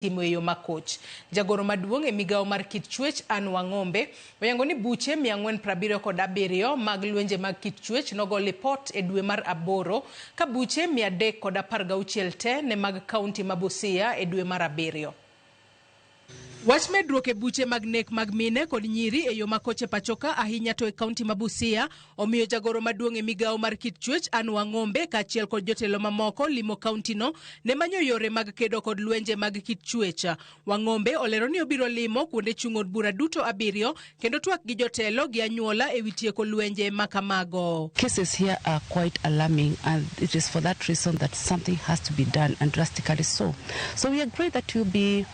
timo eyo makoch. Jagoro maduong' e migao mar kit chwech Ann Wang'ombe oyango ni buche 477 mag lwenje mag kit chwech nogo lipot e dwe mar aboro ka buche 316 te ne mag kaunti ma Busia e dwe mar abiriyo. Wach medruok e buche mag nek mag mine kod nyiri e yo makoche pachoka ahinya to e kaunti ma Busia omiyo jagoro maduong' e migao mar kit chwech Ann Wang'ombe kaachiel kod jotelo mamoko limo kaunti no ne manyo yore mag kedo kod lwenje mag kit chwech. Wang'ombe olero ni obiro limo kuonde chung' od bura duto abiriyo kendo twak gi jotelo gi anyuola e wi tieko lwenje makamago. Cases here are quite alarming, and it is for that reason that something has to be done, and drastically so. So we agree that you'll be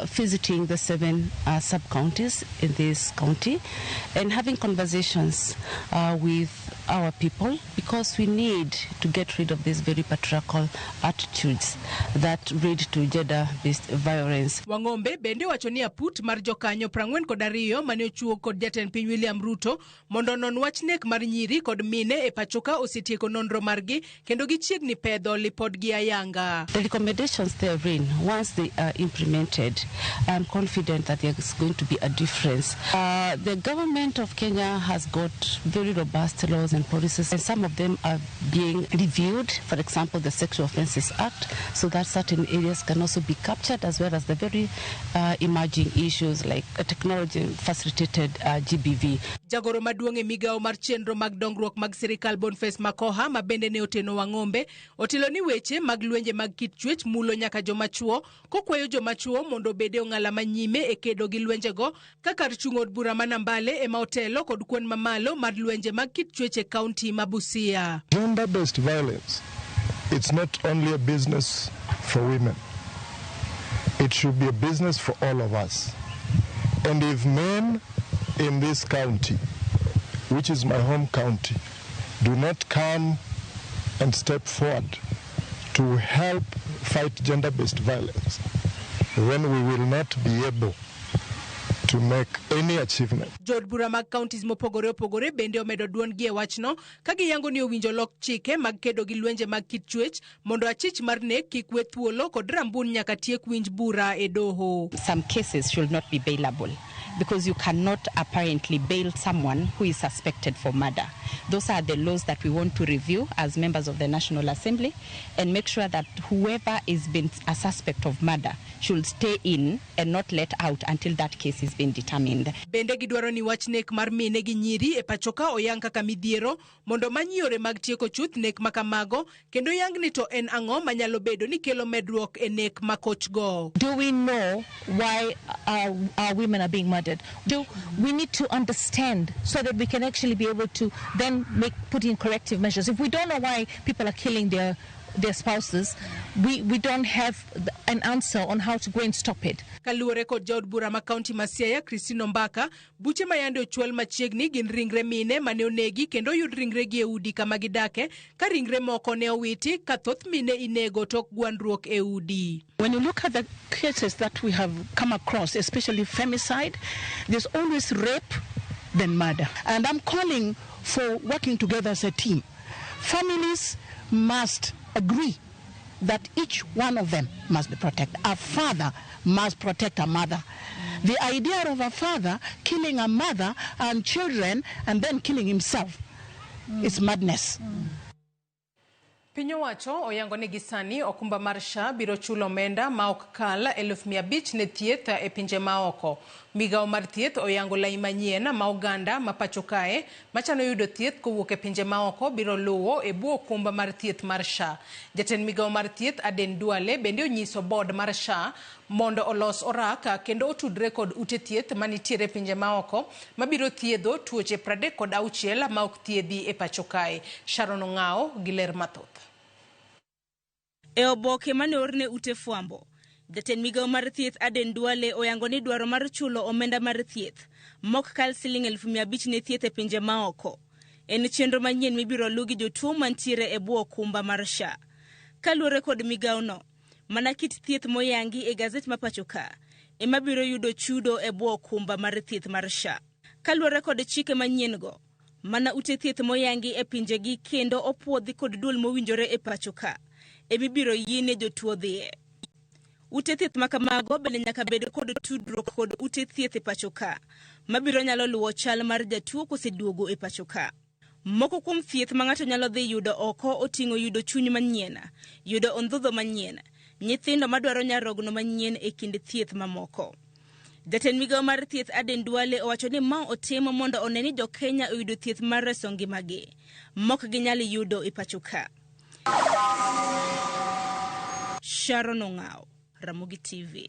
visiting the 7 sub-counties in this county and having conversations with our people, because we need to get rid of these very patriarchal attitudes that lead to gender-based violence. Wang'ombe bende wacho ni aput mar jokanyo 42 mane ochuo kod jatend piny William Ruto mondo non wach nek mar nyiri kod mine e pachoka osetieko nonro margi kendo gichiegni pedho lipodgi ayanga. The recommendations therein, once they are implemented, I'm confident that there is going to be a difference. The government of Kenya has got very robust laws and policies, and some of them are being reviewed, for example the Sexual Offences Act, so that certain areas can also be captured, as well as the very emerging issues like technology facilitated GBV. Jagoro maduong' e migao mar chenro mag dongruok mag sirikal Boniface Makoha ma bende ne oteno Wang'ombe otelo ni weche mag lwenje mag kit chwech mulo nyaka jomachuo kokwayo jomachuo mondo bede ong'ala manyime e kedo gi lwenjego kaka chung' od bura ma Nambale ema otelo kod kwan mamalo mar lwenje mag kit chwech e kaunti ma Busia. Gender-based violence, it's not only a business for women. It should be a business for all of us. And if men in this county, which is my home county, do not come and step forward to help fight gender-based violence, then we will not be able to make any achievement. Jod bura mag counties mopogore opogore bende omedo duon gi e wachno ka giyango ni owinjo lok chike mag kedo gi lwenje mag kit chwech mondo achich mar nek kik we thuolo kod rambun nyaka tiek winj bura e doho. Some cases should not be bailable, because you cannot apparently bail someone who is suspected for murder. Those are the laws that we want to review as members of the National Assembly and make sure that whoever is been a suspect of murder should stay in and not let out until that case is been determined. Bende gidwaro ni wach nek mar mine gi nyiri e pachoka oyang kaka midhiero mondo manyi yore mag tieko chuth nek makamago kendo yang ni to en ang'o manyalo bedo ni kelo medruok e nek makoch go. Do we know why our women are being murdered? Do we need to understand so that we can actually be able to then put in corrective measures? If we don't know why people are killing their spouses, we don't have an answer on how to go and stop it. Kaluwore kod jaod bura ma kaunti ma Siaya Christine Mbaka, buche mayande ochuol machiegni gin ringre mine mane onegi kendo yud ringre gi e udi kama gidake ka ringre moko ne owiti ka thoth mine inego tok gwandruok e udi. When you look at the cases that we have come across, especially femicide, there's always rape than murder. And I'm calling for working together as a team. Families must agree that each one of them must be protected. A father must protect a mother. The idea of a father killing a mother and children and then killing himself is madness. Piny owacho oyango ni gisani okumba mar SHA biro chulo omenda ma ok kal 500,000 ne thieth e pinje maoko. Migao mar thieth oyango lai manyien ma oganda ma pachokae machano yudo thieth kowuok e pinje maoko biro luwo e bwo okumba mar thieth mar SHA. Jatend migao mar thieth Aden Duale bende onyiso board mar SHA mondo olos oraka kendo otudre kod ute thieth manitiere pinje maoko mabiro thiedho tuoche 36 ma ok thiedhi e pachokae. Sharon Ong'ao gi ler mathoth. E oboke mane orne ute fwambo, jatend migao mar thieth Aden Duale oyango ni dwaro mar chulo omenda mar thieth mok kal Sh500,000 ne thieth e pinje maoko en chenro manyien mibiro lugi jotuo mantiere e bwo okumba mar SHA. Kaluwore kod migao no, mana kit thieth moyangi e gazet ma pachoka ema biro yudo chudo e bwo okumba mar thieth mar SHA. Kaluwore kod chike manyien go, mana ute thieth moyangi e pinjegi kendo opuodhi kod duol mowinjore e pachoka emibiro yiene jotuo dhiye. Ute thieth makamago bende nyaka bed kod tudruok kod ute thieth e pacho ka, mabiro nyalo luwo chal mar jatuo koseduogo e pacho ka. Moko kuom thieth ma ng'ato nyalo dhi yudo oko oting'o yudo chuny manyien, yudo ondhudho manyien, nyithindo madwaro nyarogno manyien e kind thieth mamoko. Jatend migawo mar thieth Aden Duale owacho ni ma otimo mondo one ni Jo-Kenya oyudo thieth mar reso ngimagi mok ginyal yudo e pacho ka. Sharon Ong'ao, Ramogi TV.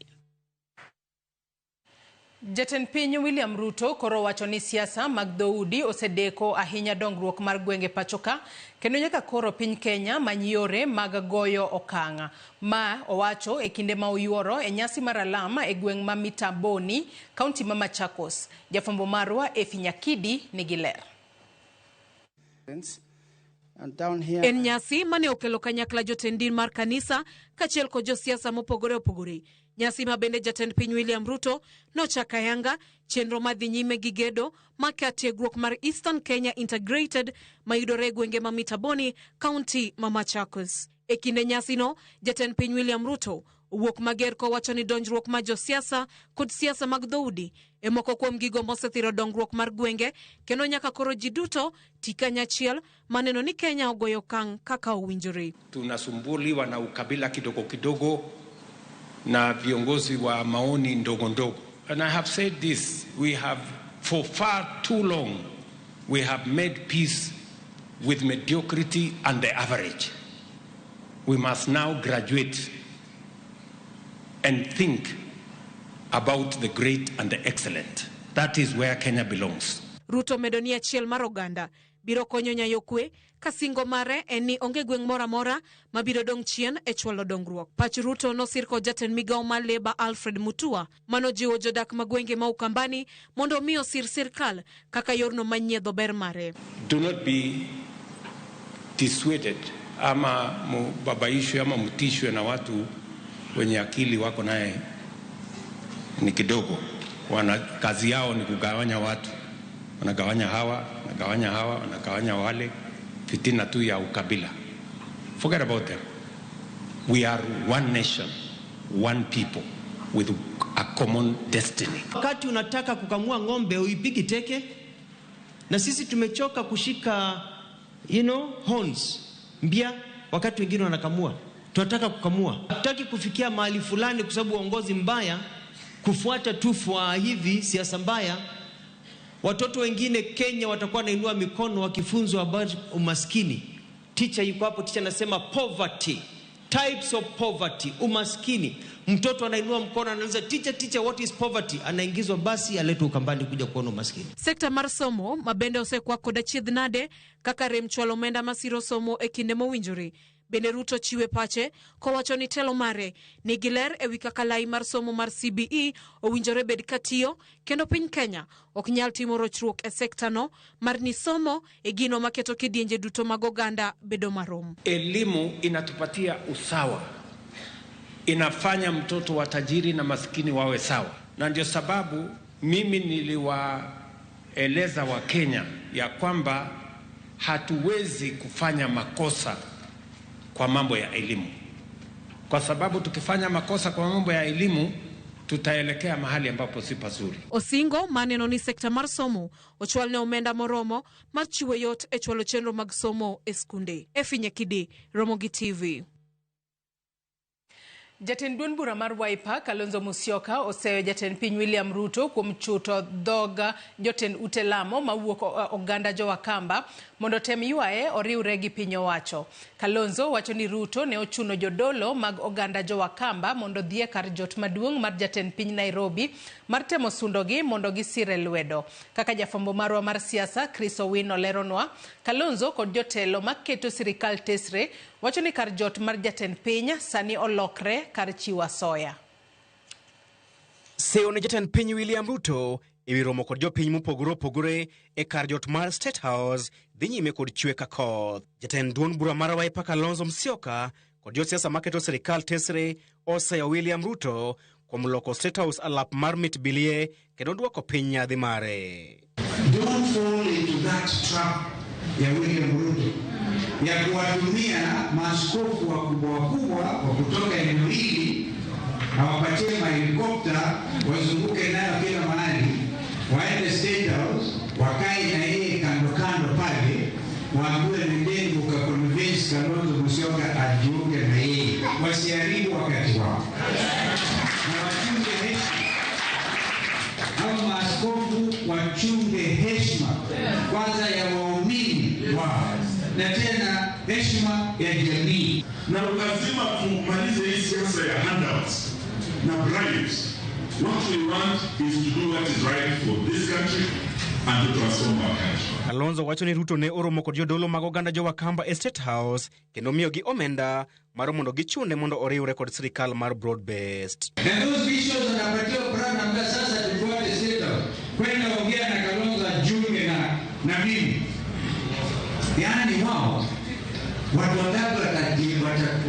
Jatend piny William Ruto koro wacho ni siasa mag dhoudi osedeko ahinya dongruok mar gwenge pachoka kendo nyaka koro piny Kenya many yore mag goyo okanga. Ma owacho e kinde ma oyuoro e nyasi mar alama e gweng' ma Mitamboni, kaunti ma Machakos. Jafwambo marwa Efi Nyakidi nigi ler. En nyasi mane okelo kanyakla jotend din mar kanisa kachiel kod josiasa mopogore opogore. Nyasi ma bende jatend piny William Ruto nochako ayanga chenro madhi nyime gi gedo maka tiegruok mar Eastern Kenya Integrated mayudore e gwenge ma Mitamboni, kaunti ma Machakos. E kinde nyasi no, jatend piny William Ruto owuok mager kowacho ni donjruok ma josiasa kod siasa mag dhoudi e moko kuom gigo mosethiro dongruok mar gwenge kendo nyaka koro ji duto tikanyachiel maneno ni Kenya ogoyo okang' kaka owinjore. Tunasumbuliwa na ukabila kidogo kidogo na viongozi wa maoni ndogo ndogo. And I have said this, we have for far too long we have made peace with mediocrity and the average. We must now graduate and think about the great and the excellent. That is where Kenya belongs. Ruto medonia chiel mar oganda biro konyo nyayo kwe kasingo mare en ni onge gweng' mora mora mabiro dong chien e chwalo dongruok. Pach Ruto nosir kod jatend migawo mar Leba Alfred Mutua manojiwo jodak magwenge ma Ukambani mondo omiyo sirkal kaka yorno manyiedho ber mare. Do not be dissuaded ama mubabaishwe ama mutishwe na watu wenye akili wako naye ni kidogo. Kazi yao ni kugawanya watu. Wanagawanya hawa, wanagawanya wale, fitina tu ya ukabila. Forget about them. We are one nation, one people with a common destiny. Wakati unataka kukamua ng'ombe uipigi teke, na sisi tumechoka kushika horns, mbia, wakati wengine wanakamua. Tunataka kukamua. Hatutaki kufikia mahali fulani kwa sababu uongozi mbaya, kufuata tufu hivi siasa mbaya. Watoto wengine Kenya watakuwa nainua mikono wakifunzwa about umaskini. Teacher yuko hapo, teacher anasema poverty, types of poverty, umaskini. Mtoto anainua mkono anauliza teacher what is poverty? Anaingizwa basi aletwe Ukambani kuja kuona umaskini. Sekta mar somo mabende osekwa koda chiedhnade kaka rem chwalo omenda masiro somo e kinde mowinjore. Bende Ruto chiwe pache kowacho ni telo mare nigi ler ewi kaka lai mar somo mar CBE owinjore bed katiyo kendo piny Kenya ok nyal timo rochruok e sekta no mar ni somo e gino maketo kidienje duto mag oganda bedo marom. Elimu inatupatia usawa, inafanya mtoto wa tajiri na maskini wawe sawa, na ndio sababu mimi niliwaeleza wa Kenya ya kwamba hatuwezi kufanya makosa kwa mambo ya elimu, kwa sababu tukifanya makosa kwa mambo ya elimu tutaelekea mahali ambapo si pazuri. Osingo maneno ni sekta mar somo ochwal ne omenda moromo mar chiwo yot e chwalo chenro mag somo e skunde. Efi Nyakidi, Ramogi TV. Jatend duond bura mar Wiper Kalonzo Musyoka oseyo jatend piny William Ruto kuom chuto dhoga jotend ute lamo mawuok oganda Jowakamba mondo tem yuaye oriwre gi piny owacho. Kalonzo wacho ni Ruto ne ochuno jodolo mag oganda Jowakamba mondo dhie kar jot maduong' mar jatend piny Nairobi mar temo sundogi mondo gisire lwedo. Kaka jafwambo marwa mar siasa Chris Owino leronwa, Kalonzo kod jotelo maketo sirikal tesre wacho ni kar jot mar jatend piny sani olokre kar chiwa soya. Seyo ne jatend piny William Ruto ewi romo kod jopiny mopogore opogore e kar jot mar State House dhi nyime kod chwe ka koth. Jatend duond bura mar Wiper Kalonzo Musyoka kod josiasa maketo sirikal tesre oseyo William Ruto kuom loko State House alap mar mit bilie kendo duoko piny nyadhi mare. Don't fall into that trap ya William Ruto ya kuwatumia maaskofu wakubwa wa kutoka eneo hili wapatie mahelikopta wazunguke nayo kila mahali, waende State House, wakae na yeye kando pale, waambiwe nendeni mkaconvince Kalonzo Musyoka ajiunge na yeye, wasiharibu wakati wao. Na wachunge heshima, hao maaskofu wachunge heshima kwanza ya waumini wao, na tena heshima ya jamii. Na lazima tumalize hii siasa ya handouts na bribes. What we want is to do what is right for this country and to transform our country. Kalonzo wacho ni Ruto ne oromo kod jodolo mag oganda jo Wakamba e State House kendo miyogi omenda mar mondo gichune mondo oriwre kod sirikal mar broad based. Na those bishops wanapatiwa program na sasa tufuate State House kwenda ongea na Kalonzo ajiunge na mimi. Yaani wao watu wangapi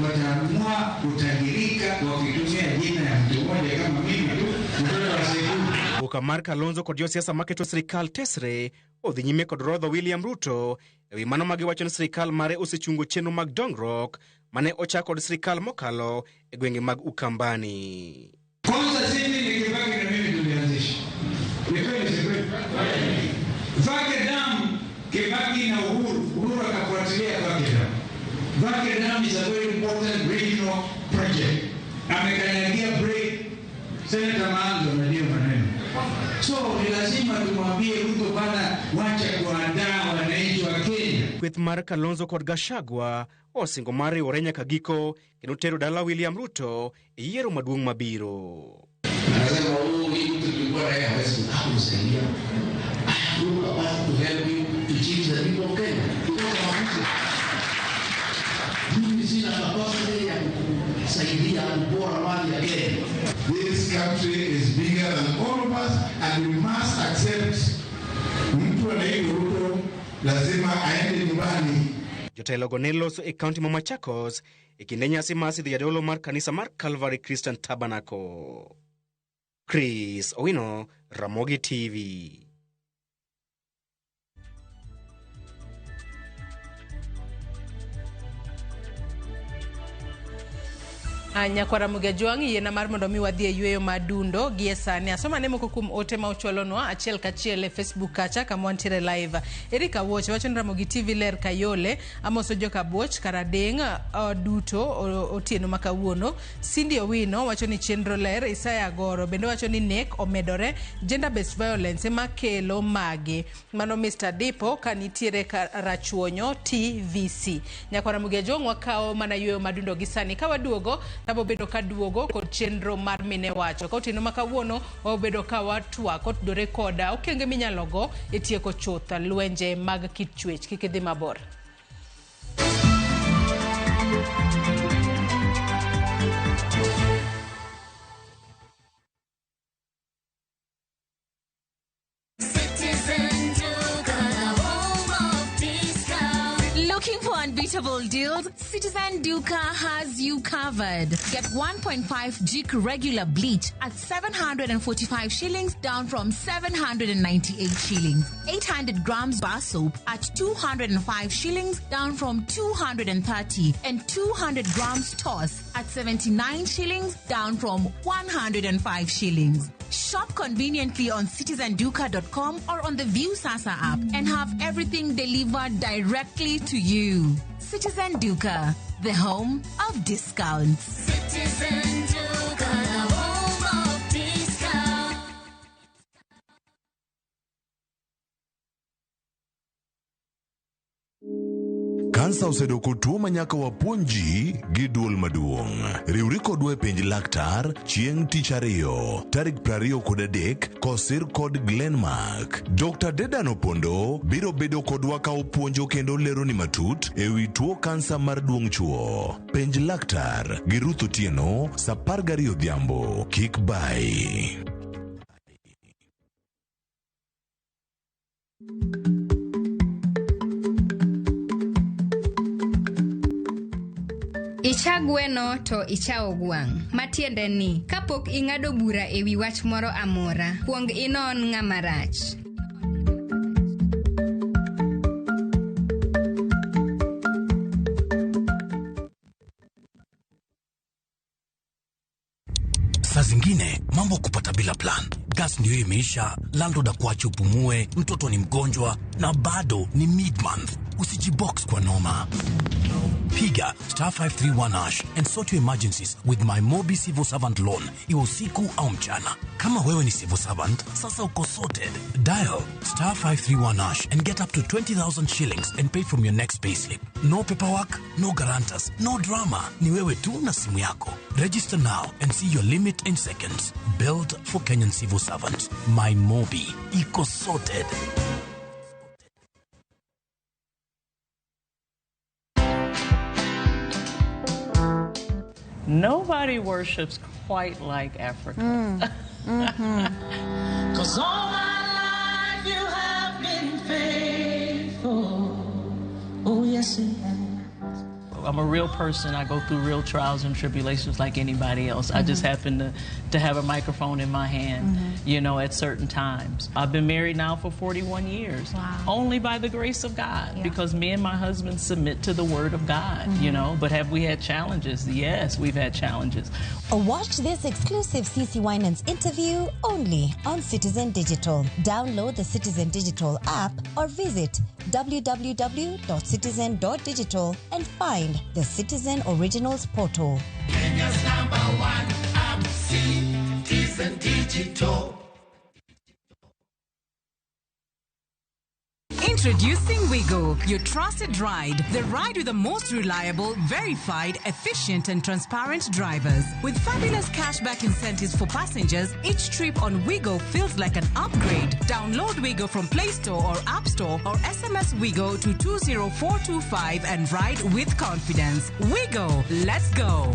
wataamua kutajirika wakitumia jina ya mtu mmoja kama mimi tu, mtoto wa Sekuru. Ukamar Kalonzo kod josiasa maketo sirikal tesre odhi nyime kod rodho William Ruto ewi mano magiwacho ni sirikal mare osechungo chenro mag dongruok mane ochak kod sirikal mokalo e gwenge mag Ukambani. Kwanza sisi ni Kibaki na mimi tulianzisha. Ni kweli si kweli? Vake Dam, Kibaki na Uhuru akafuatilia Vake Dam. Vake Dam is a very important regional project. Amekanyagia break Senator Maanzo ndio maneno. So ni lazima tumwambie Ruto bana, wacha kuandaa wananchi wa Kenya. Kweth mar Kalonzo kod Gachagua osingo mar riwore nyaka giko kendo tero dala William Ruto e yiero maduong' mabiro. Anasema hii mtu tulikuwa naye hawezi kusaidia. Ruto about to help you to change the people of Kenya. Mimi sina capacity ya kusaidia ubora mali ya Kenya. This country is bigger than all of us and we must accept mtu anaitwa Ruto lazima aende nyumbani. Jotelo ne loso e kaunti ma Machakos e kinde nyasi mar sidho jadolo mar kanisa mar Calvary Christian Tabernacle. Chris Owino, Ramogi TV. Nyakwara Mugejuang yena mar mondo mi wadhi e yweyo madundo gie sani. Asoma ne moko kuom ote ma ochwalonwa achiel kachiel e Facebook kacha kama wantiere live. Erika Woch wacho ni Ramogi TV ler Kayole amoso joka Boch Karadeng duto otieno makawuono. Cindy Owino wacho ni chenro ler. Isaya Goro bende wacho ni nek omedore, gender based violence ema kelo mage. Mano Mr. Dipo kanitiere rachuonyo TVC. Nyakwara Mugejuang wakao mana yweyo madundo gisani ka waduogo tabo bedo ka duogo kod chenro mar mine wacho ka otino makawuono obedo ka watwa kotudore koda okenge minyalo go e tieko chutha lwenje mag kit chwech kik idhi mabor. Looking for unbeatable deals? Citizen Duca has you covered. Get 1.5 GIG regular bleach at 745 shillings down from 798 shillings. 800 grams bar soap at 205 shillings down from 230. And 200 grams toss at 79 shillings down from 105 shillings. Shop conveniently on citizenduca.com or on the View Sasa app and have everything delivered directly to you. Citizen Duca, the home of discounts. Citizen Duca, the home of discounts. Kansa osedoko tuo manyaka wapuonji gi duol maduong'. Riwri kodwa e penj laktar chieng' tich ariyo tarik 23 kosir kod Glenmark. Dr. Dedan Opondo biro bedo kodwa ka opuonjo kendo lero ni matut ewi tuo kansa mar duong' chuo. Penj laktar gi Ruth Otieno saa 12 odhiambo. Kik bai. Icha gweno to ichao gwang'. Matiende ni, kapok ing'ado bura ewi wach moro amora, kuong inon ng'ama rach. Saa zingine mambo kupata bila plan. Gas ndio imeisha, landlord akuache upumue, mtoto ni mgonjwa na bado ni mid-month. Usijibox kwa noma. Piga *531# and sort your emergencies with my Mobi Civil Servant Loan, iwe usiku au mchana. Kama wewe ni civil servant, sasa uko sorted. Dial *531# and get up to 20,000 shillings and pay from your next payslip. No paperwork, no guarantors, no drama. Ni wewe tu na simu yako. Register now and see your limit in seconds. Built for Kenyan civil servants. My Mobi. Iko sorted. Nobody worships quite like Africa. 'Cause all my life you have been faithful. Oh, yes, it has. I'm a real person. I go through real trials and tribulations like anybody else. I just happen to have a microphone in my hand, you know, at certain times. I've been married now for 41 years, only by the grace of God, because me and my husband submit to the word of God, you know. But have we had challenges? Yes, we've had challenges. Watch this exclusive CeCe Winans interview only on Citizen Digital. Download the Citizen Digital app or visit www.citizen.digital and find the Citizen Originals portal. Kenya's #1 app, Citizen Digital. Introducing Wigo, your trusted ride. The ride with the most reliable, verified, efficient and transparent drivers. With fabulous cashback incentives for passengers, each trip on Wigo feels like an upgrade. Download Wigo from Play Store or App Store or SMS Wigo to 20425 and ride with confidence. Wigo, let's go.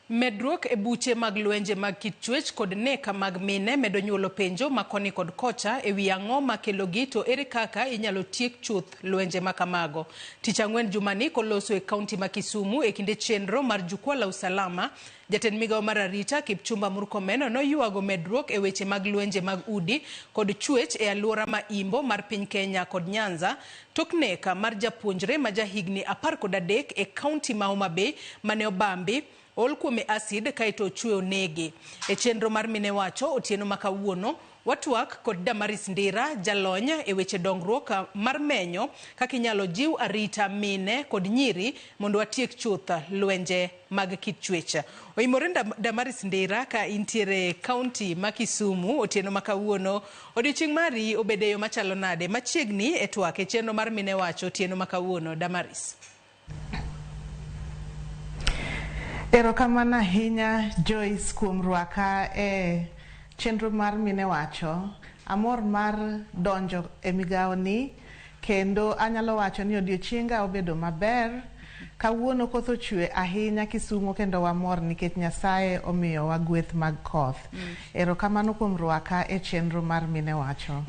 Medruok e buche mag lwenje mag kit chwech kod neka mag mine medo nyuolo penjo makoni kod kocha e wi ang'o makelo gi to ere kaka inyalo tiek chuth lwenje makamago. Tich Ang'wen jumani koloso e kaunti ma Kisumu e kinde chenro mar Jukwaa la Usalama, Jatend Migawo mar Arita Kipchumba Murkomen noyuago medruok e weche mag lwenje mag udi kod chwech e alwora ma Imbo mar piny Kenya kod Nyanza tok neka mar japuonjre ma jahigni 13 e kaunti ma Homa Bay mane obambi ol kuome acid kaito chwe nege. E chenro mar mine wacho otieno makawuono watwak kod Damaris Ndira jalony e weche dongruok mar menyo kaka inyalo jiw arita mine kod nyiri mondo watiek chuth lwenje mag kit chwech. Oimore Damaris Ndira ka intiere kaunti ma Kisumu otieno makawuono, odiochieng' mari obedeyo machalo nade machiegni e twak e chenro mar mine wacho otieno makawuono. Damaris. Erokamano ahinya Joyce kuom rwaka e chenro mar mine wacho. Amor mar donjo e migawo ni kendo anyalo wacho ni odiochienga obedo maber. Kawuono koth ochwe ahinya Kisumu kendo wamor nikech Nyasaye omiyo wa gweth mag koth. Erokamano kuom rwaka e chenro mar mine wacho.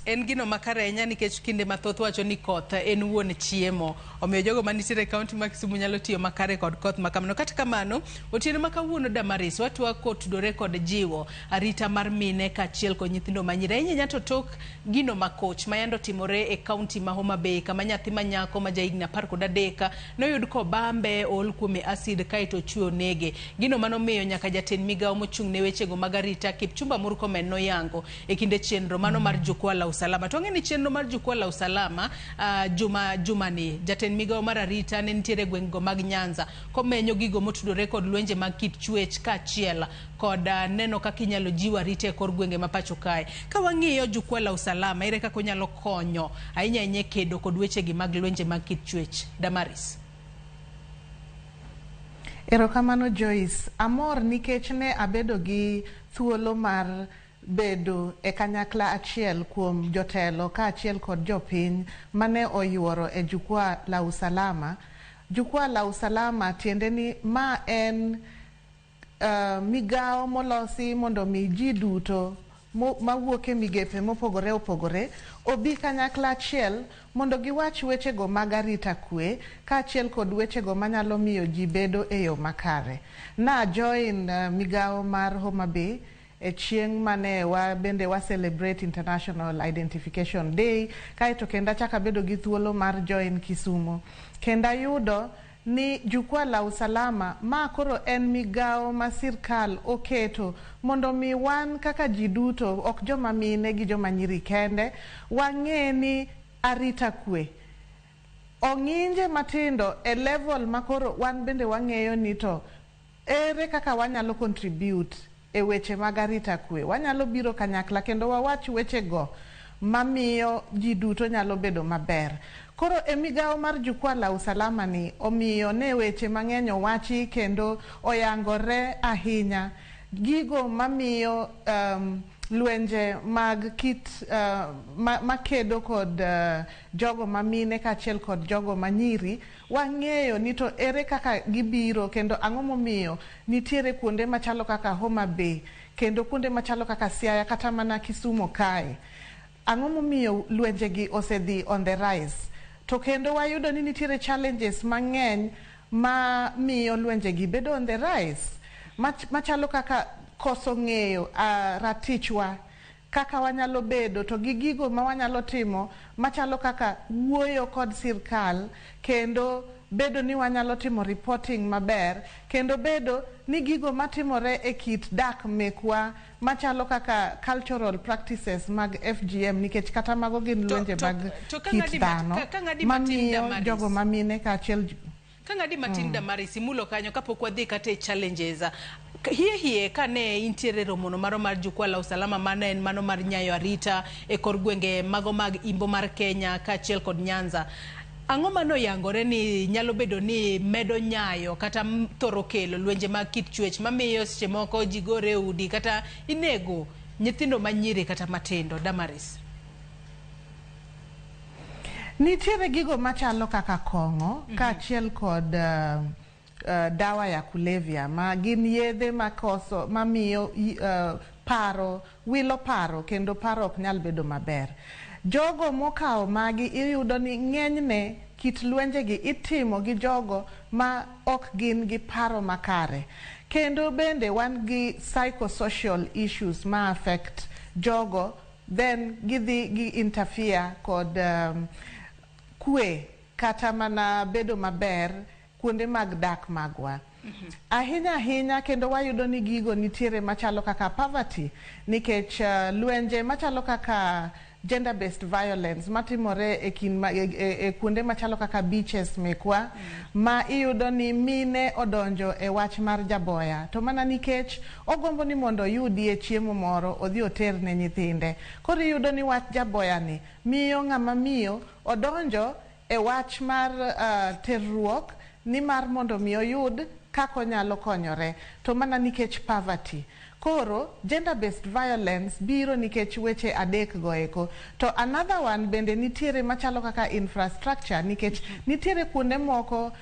En gino makarenya nikech kinde mathoth wacho ni koth en wuon chiemo. Omiyo jogo manitiere e kaunti ma Kisumu nyalo tiyo makare kod koth makamano. Kata kamano, otieno makawuono Damaris watwak kotudore kod jiwo arita mar mine kaachiel kod nyithindo manyiri. Nyato tok gino makoch mayando timore e kaunti ma Homa Bay kama nyathi manyako ma jahigni 13 noyud kobambe ol kuome acid kaito chwe nege. Gino manomiyo nyaka jatend migawo mochung' ne wechego mag arita Kipchumba Murkomen noyango e kinde chenro mano mar Jukwaa la Usalama. To ng'eni chenro mar Jukwaa la Usalama jumani jatend migawo mar arita ne nitiere gweng'go mag Nyanza komenyo gigo motudore kod lwenje mag kit chwech kaachiel kod neno kaka inyalo jiw arita e kor gwenge ma pacho kae. Ka wang'iyo Jukwaa la Usalama ere kaka onyalo konyo ahinya kedo kod wechegi mag lwenje mag kit chwech. Damaris. Erokamano Joyce, amor nikech ne abedo gi thuolo mar bedo e kanyakla achiel kuom jotelo kaachiel kod jopiny mane oyuoro e Jukwaa la Usalama. Jukwaa la Usalama tiende ni ma en migawo molosi mondo mi ji duto mawuok e migepe mopogore opogore obi kanyakla achiel mondo giwach wechego mag arita kwe kaachiel kod wechego manyalo miyo ji bedo e yo makare. Na join migawo mar Homa Bay e chieng' mane bende wa celebrate International Identification Day, kaeto kenda chaka bedo gi thuolo mar join Kisumu. Kenda yudo ni Jukwaa la Usalama ma koro en migawo ma sirkal oketo mondo mi wan kaka ji duto, ok joma mine gi joma nyiri kende, wang'e ni arita kwe ong'inje matindo e level makoro wan bende wang'eyo ni to ere kaka wanyalo contribute e weche mag arita kwe. Wanyalo biro kanyakla kendo wawach wechego mamiyo ji duto nyalo bedo maber. Koro e migawo mar Jukwaa la Usalama ni omiyo ne weche mang'eny owachi kendo oyangore ahinya gigo mamiyo lwenje mag kit makedo kod jogo mamine kaachiel kod jogo manyiri. Wang'eyo ni to ere kaka gibiro kendo ang'o momiyo nitiere kuonde machalo kaka Homa Bay kendo kuonde machalo kaka Siaya kata mana Kisumu kae. Ang'o momiyo lwenjegi osedhi on the rise. To kendo wayudo ni nitiere challenges mang'eny ma miyo lwenjegi bedo on the rise. Machalo kaka koso ng'eyo ratichwa kaka wanyalo bedo to gi gigo ma wanyalo timo machalo kaka wuoyo kod sirkal kendo bedo ni wanyalo timo reporting maber kendo bedo ni gigo matimore e kit dak mekwa machalo kaka cultural practices mag FGM nikech kata mago gin lwenje mag kit dhano mamiyo jogo mamine kaachiel Kang'adi matin Damaris imulo kanyo kapok wadhi kata e challenges hie kane intiere romono maro mar Jukwaa la Usalama mane en mano mar nyayo arita e kor gwenge mago mag Imbo mar Kenya kaachiel kod Nyanza. Ang'o mano yangore ni nyalo bedo ni medo nyayo kata thoro kelo lwenje mag kit chwech mamiyo seche moko ji gore udi kata inego nyithindo manyiri kata matindo? Damaris. Nitiere gigo machalo kaka kong'o kaachiel kod dawa ya kulevya ma gin yedhe makoso mamiyo paro wilo paro kendo paro ok nyal bedo maber. Jogo mokawo magi iyudo ni ng'enyne kit lwenjegi itimo gi jogo ma ok gin gi paro makare. Kendo bende wan gi psychosocial issues ma affect jogo, then gidhi gi interfere kod kwe kata mana bedo maber kuonde mag dak magwa. Ahinya ahinya kendo wayudo ni gigo nitiere machalo kaka poverty nikech lwenje machalo kaka gender based violence matimore e kuonde machalo kaka beaches mekwa ma iyudo ni mine odonjo e wach mar jaboya to mana nikech ogombo ni mondo oyudie chiemo moro odhi oter ne nyithinde. Koro iyudo ni wach jaboya ni miyo ng'ama miyo odonjo e wach mar terruok ni mar mondo mi oyud kako nyalo konyore to mana nikech poverty. Koro gender based violence biro nikech weche adek goeko. To another one bende nitiere machalo kaka infrastructure nikech nitiere kuonde moko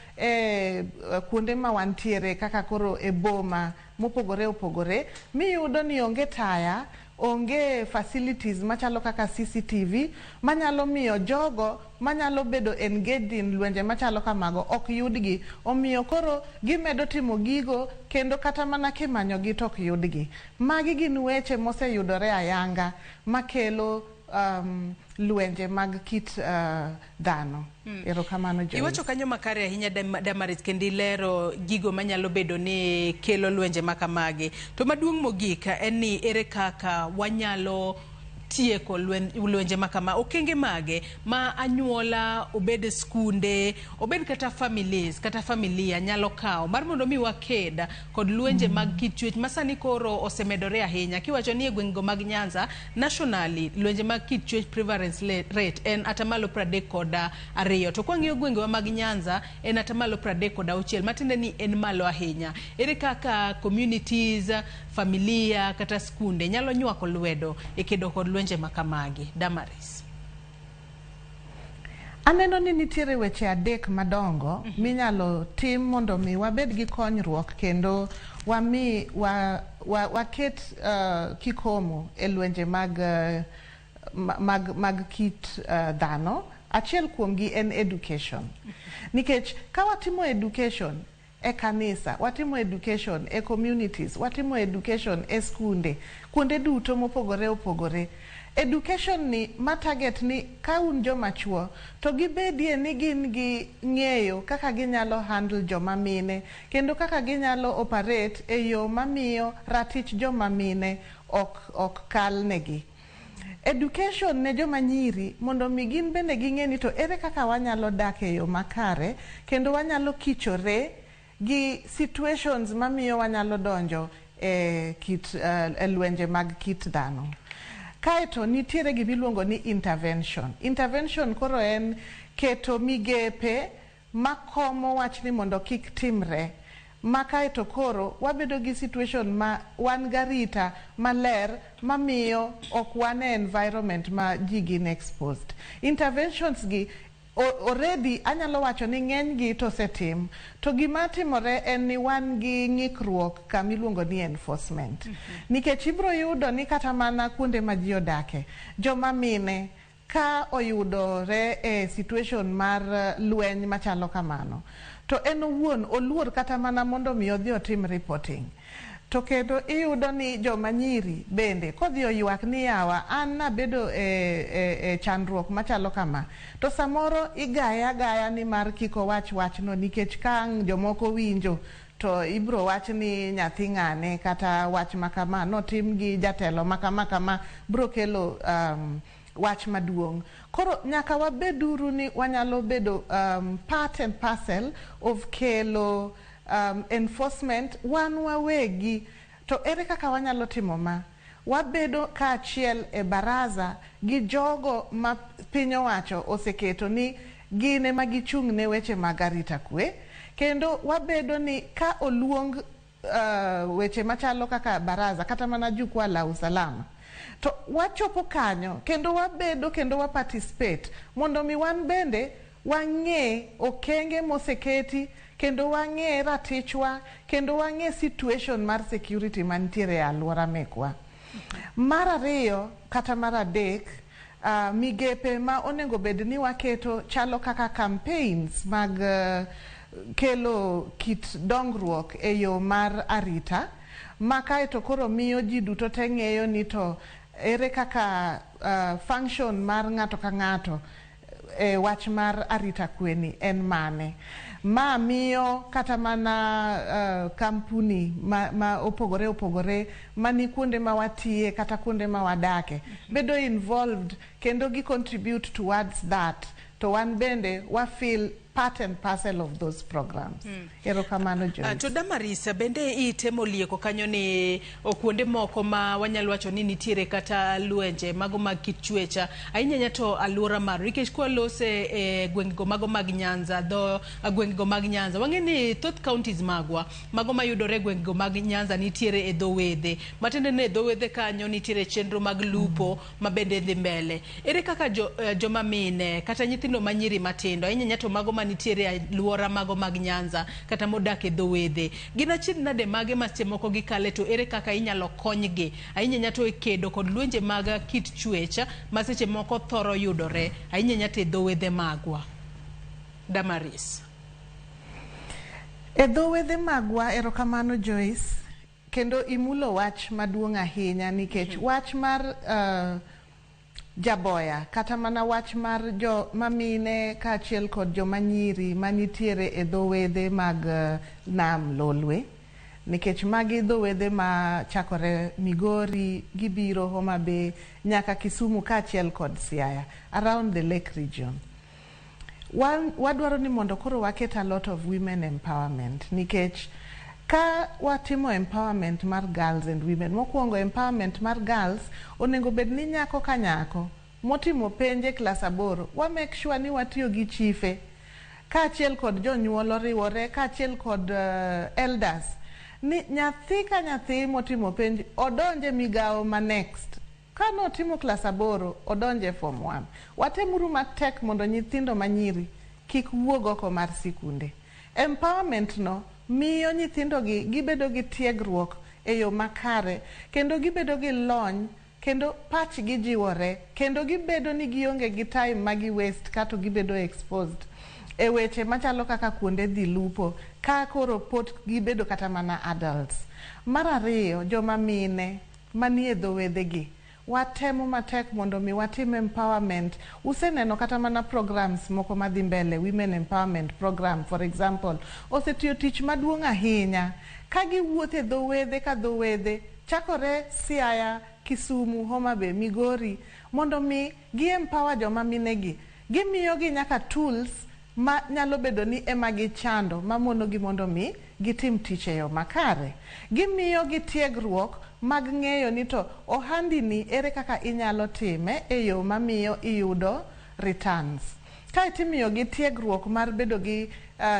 kuonde ma wantiere kaka koro e boma mopogore opogore miyudo ni onge taya, onge facilities machalo kaka CCTV manyalo miyo jogo manyalo bedo engaged in lwenje machalo kamago ok yudgi, omiyo koro gimedo timo gigo kendo kata mana kimanyo gi to ok yudgi. Magi gin weche moseyudore ayanga makelo lwenje mag kit dhano. Erokamano Joyce. Iwacho kanyo makare ahinya Damaris kendo ilero gigo manyalo bedo ni kelo lwenje makamagi. To maduong' mogik en ni ere kaka wanyalo tieko lwenje makama, okenge mage ma anyuola obed skunde obed kata families kata familia nyalo kawo mar mondo mi wakeda kod lwenje mag kit chwech masani koro osemedore ahinya. Kiwacho ni e gwenge mag Nyanza nationally lwenje mag kit chwech prevalence rate en 32%, to kwang'iyo gwenge mag Nyanza en 36%, matinde ni en malo ahinya. Ere kaka communities, familia kata skunde nyalo nywako lwedo e kedo kod lwenje makamagi? Damaris. Aneno ni nitiere weche adek madongo minyalo tim mondo mi wabed gi konyruok kendo waket kikomo e lwenje mag kit dhano. Achiel kuomgi en education. Nikech ka watimo education e kanisa, watimo education e communities, watimo education e skunde, kuonde duto mopogore opogore. Education ni target ni ka un joma chuo to gibedie ni gin gi ng'eyo kaka ginyalo handle joma mine kendo kaka ginyalo operate e yo mamiyo ratich joma mine ok kal negi. Education ne joma nyiri mondo mi gin bende ging'e ni to ere kaka wanyalo dak e yo makare kendo wanyalo kichore gi situations mamiyo wanyalo donjo e lwenje mag kit dhano. Kaeto nitiere gimiluongo ni intervention. Intervention koro en keto migepe makomo wachni mondo kik timre. Kaeto koro wabedo gi situation ma wan garita maler mamiyo ok wan e environment ma ji gin exposed. Interventions gi already anyalo wacho ni ng'eny gi to setim. To gima timore en ni wan gi ng'ikruok kamiluongo ni enforcement. Nikech ibro yudo ni kata mana kuonde ma ji odake, joma mine ka oyudore e situation mar lweny machalo kamano, to en owuon oluor kata mana mondo mi odhi otim reporting. To kendo iyudo ni joma nyiri bende kodhi oywak ni yawa an nabedo e chandruok machalo kama, to samoro igaya ni mar kiko wachno nikech ka jomoko winjo to ibro wach ni nyathi ng'ane kata wach makama notim gi jatelo makama bro kelo wach maduong'. Koro nyaka wabeduru ni wanyalo bedo part and parcel of kelo enforcement wan wawegi. To ere kaka wanyalo timo ma? Wabedo kaachiel e baraza gi jogo ma piny owacho oseketo ni gine ma gichung' ne weche mag arita kwe. Kendo wabedo ni ka oluong weche machalo kaka baraza kata mana jukwaa la usalama, to wachopo kanyo kendo wabedo kendo waparticipate mondo mi wan bende wang'e okenge moseketi kendo wang'e ratichwa kendo wang'e situation mar security mantiere e alwora mekwa. Mar ariyo kata mar adek, migepe ma onego bed ni waketo chalo kaka campaigns mag kelo kit dongruok e yo mar arita, ma kaeto koro miyo ji duto te ng'eyo ni to ere kaka function mar ng'ato ka ng'ato e wach mar arita kweni en mane. Ma miyo kata mana kampuni ma opogore mani kuonde ma watie kata kuonde ma wadake bedo involved kendo gi contribute towards that, to wan bende wa feel part and parcel of those programs. Erokamano Joyce. To Damaris, bende itemo lieko kanyo ni kuonde moko ma wanyalo wacho ni nitiere kata lwenje mago mag kit chwecha ahinya to alwora mar nikech kwa lose e gwengego mago mag Nyanza gwengego mag Nyanza wang'e ni thoth counties magwa mago mayudore gwengego mag Nyanza nitiere e dho wedhe matende ne dho wedhe kanyo nitiere chenro mag lupo mabende dhi mbele. Ere kaka joma mine kata nyithindo manyiri matindo ahinya to mago nitiere alwora mago mag Nyanza kata modak e dho wedhe gina chid nade mage maseche moko gikale, to ere kaka inyalo konygi ahinya to e kedo kod lwenje mag kit chwecha maseche moko thoro yudore ahinya to e dho wedhe magwa? Damaris. E dho wedhe magwa, erokamano Joyce, kendo imulo wach maduong' ahinya nikech wach mar jaboya kata mana wach mar jo mamine kaachiel kod joma nyiri manitiere e dho wedhe mag nam Lolwe, nikech magi dho wedhe ma chakore Migori gibiro Homa Bay nyaka Kisumu kaachiel kod Siaya, around the lake region. Wadwaro ni mondo koro waket a lot of women empowerment, nikech ka watimo empowerment mar girls and women, mokwongo empowerment mar girls onego bed ni nyako ka nyako motimo penje klas 8 wa make sure ni watiyo gi chife kaachiel kod jonyuol oriwore kaachiel kod elders ni nyathi ka nyathi motimo penj odonje migawo ma next ka notimo klas 8 odonje form 1. Watemuru matek mondo nyithindo manyiri kik wuog oko mar sikunde. Empowerment no miyo nyithindo gi gibedo gi tiegruok e yo makare, kendo gibedo gi lony, kendo pachgi jiwore, kendo gibedo ni gionge gi time magi waste kato gibedo exposed e weche machalo kaka kuonde dhi lupo, ka koro pot gibedo kata mana adults. Mar ariyo, joma mine manie dho wedhegi, watemo matek mondo mi watim empowerment. Useneno kata mana programs moko madhi mbele, women empowerment program for example, osetiyo tich maduong' ahinya ka giwuothe dho wedhe ka dho wedhe, chakore Siaya, Kisumu, Homa Bay, Migori, mondo mi gi empower joma minegi. Gimiyo gi nyaka tools ma nyalo bedo ni ema gichando, mamono gi mondo mi gitim tich e yo makare. Gimiyo gi tiegruok mag ng'eyo ni to ohandi ni ere kaka inyalo time e yo mamiyo iyudo returns. Ka itimiyo gi tiegruok mar bedo gi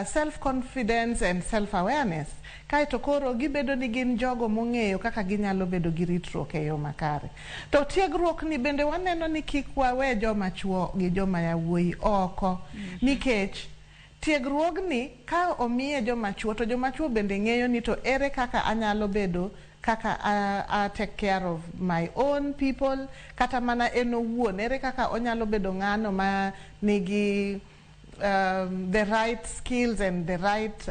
self-confidence and self-awareness, kaito koro gibedo ni gin jogo mong'eyo kaka ginyalo bedo gi ritruok e yo makare. To tiegruok ni bende waneno ni kik wawe joma chuo gi joma yawuoyi oko, nikech tiegruogni ka omiye joma chuo, to joma chuo bende ng'eyo ni to ere kaka anyalo bedo kaka I take care of my own people, kata mana en owuon, ere kaka onyalo bedo ng'ano ma nigi the right skills and the right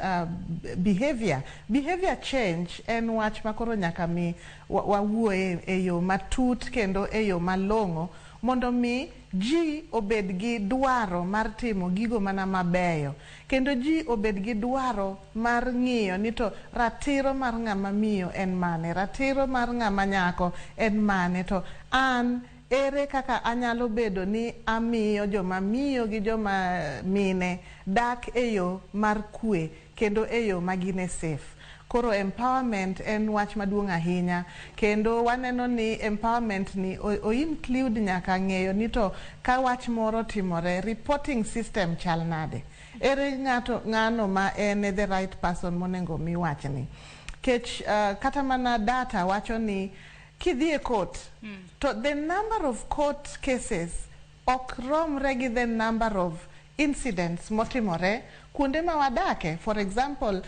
behavior. Behavior change en wach makoro nyaka mi wawuoye e yo matut kendo e yo malong'o, mondo mi ji obed gi dwaro mar timo gigo mana mabeyo, kendo ji obed gi dwaro mar ng'iyo ni to ratiro mar ng'ama miyo en mane, ratiro mar ng'ama nyako en mane, to an ere kaka anyalo bedo ni amiyo joma miyo gi joma mine dak e yo mar kwe kendo e yo magine safe. Koro empowerment en wach maduong' ahinya, kendo waneno ni empowerment ni include nyaka ng'eyo ni to ka wach moro timore, reporting system chal nade, ere ng'ano ma en the right person monengo mi wachni. Kech kata mana data wacho ni kidhi e court, to the number of court cases ok romre gi the number of incidents motimore kuonde ma wadake. For example,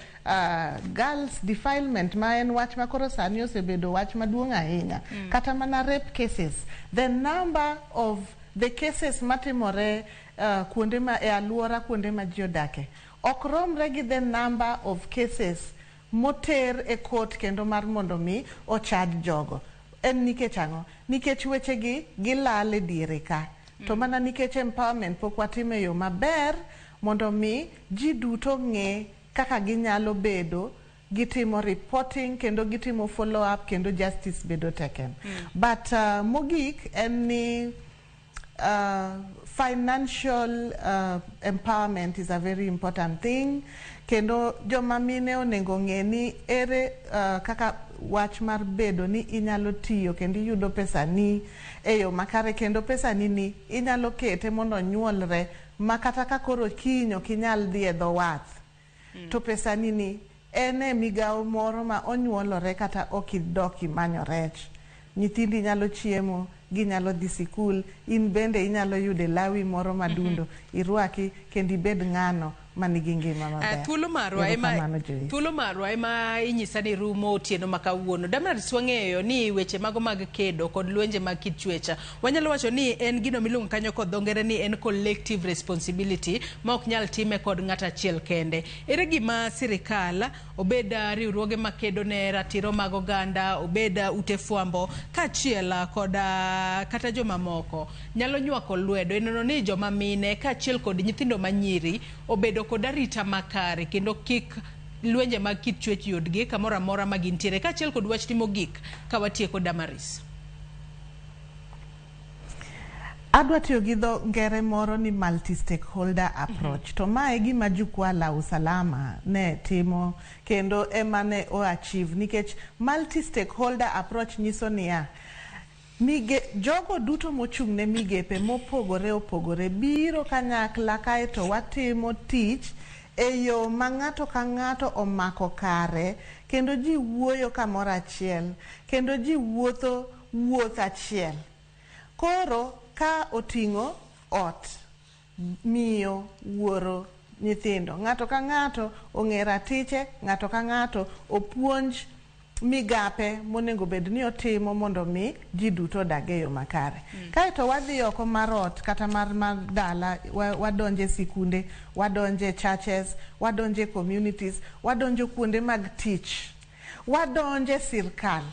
girls defilement ma en wach makoro sani osebedo wach maduong' ahinya, kata mana rape cases, the number of the cases matimore kuonde ma e aluora kuonde ma ji odake ok romre gi the number of cases moter e court kendo mar mondo mi ochad jogo. En nikech ang'o? Nikech weche gi gilal e diere ka. To mana nikech empowerment pok watime yo maber mondo mi ji duto ng'e kaka ginyalo bedo gitimo reporting kendo gitimo follow up kendo justice bedo taken. But mogik en ni financial empowerment is a very important thing, kendo joma mine onego ng'e ni ere kaka wach mar bedo ni inyalo tiyo kendo iyudo pesa ni e yo makare, kendo pesa ni inyalo kete mondo nyuolre makata ka koro kinyo kinyal dhi e dho wath, to pesa ni ene migawo moro ma onyuolore kata okidoki manyo rech. Nyithindi nyalo chiemo, ginyalo dhi sikul, in bende inyalo yude lawi moro madundo, irwaki kendo ibed ng'ano manigi ngima maber. Thuolo marwa ema inyisa ni rumo otieno makawuono. Damaris, wang'eyo ni weche mago mag kedo kod lwenje mag kit chwecha, wanyalo wacho ni en gino miluongo kanyo kod dho ngere ni en collective responsibility ma ok nyal time kod ng'ato achiel kende. Ere gima sirikal, obed riwruoge makedo ne ratiro mag oganda, obed ute fwambo kaachiel kod kata joma moko nyalo nywako lwedo enono ni joma mine kaachiel kod nyithindo manyiri obedo kod arita makare kendo kik lwenje mag kit chwech yudgi kamoro amora ma gintiere, kaachiel kod wach timo gik ka watieko. Damaris, adwa tiyo gi dho ngere moro ni multi stakeholder approach. To mae gima jukwaa la usalama ne timo kendo ema ne achieve, nikech multi stakeholder approach nyiso niya, jogo duto mochung' ne migepe mopogore opogore biro kanyakla kaeto watimo tich e yo ma ng'ato ka ng'ato omako kare, kendo ji wuoyo kamoro achiel, kendo ji wuotho wuoth achiel. Koro ka oting'o ot, miyo, wuoro, nyithindo, ng'ato ka ng'ato ong'e ratiche, ng'ato ka ng'ato opuonj migape monego bed ni otimo mondo mi ji duto odag e yo makare. Kaeto wadhi oko mar ot kata mar dala, wadonje sikunde, wadonje churches, wadonje communities, wadonjo kuonde mag tich, wadonje sirkal,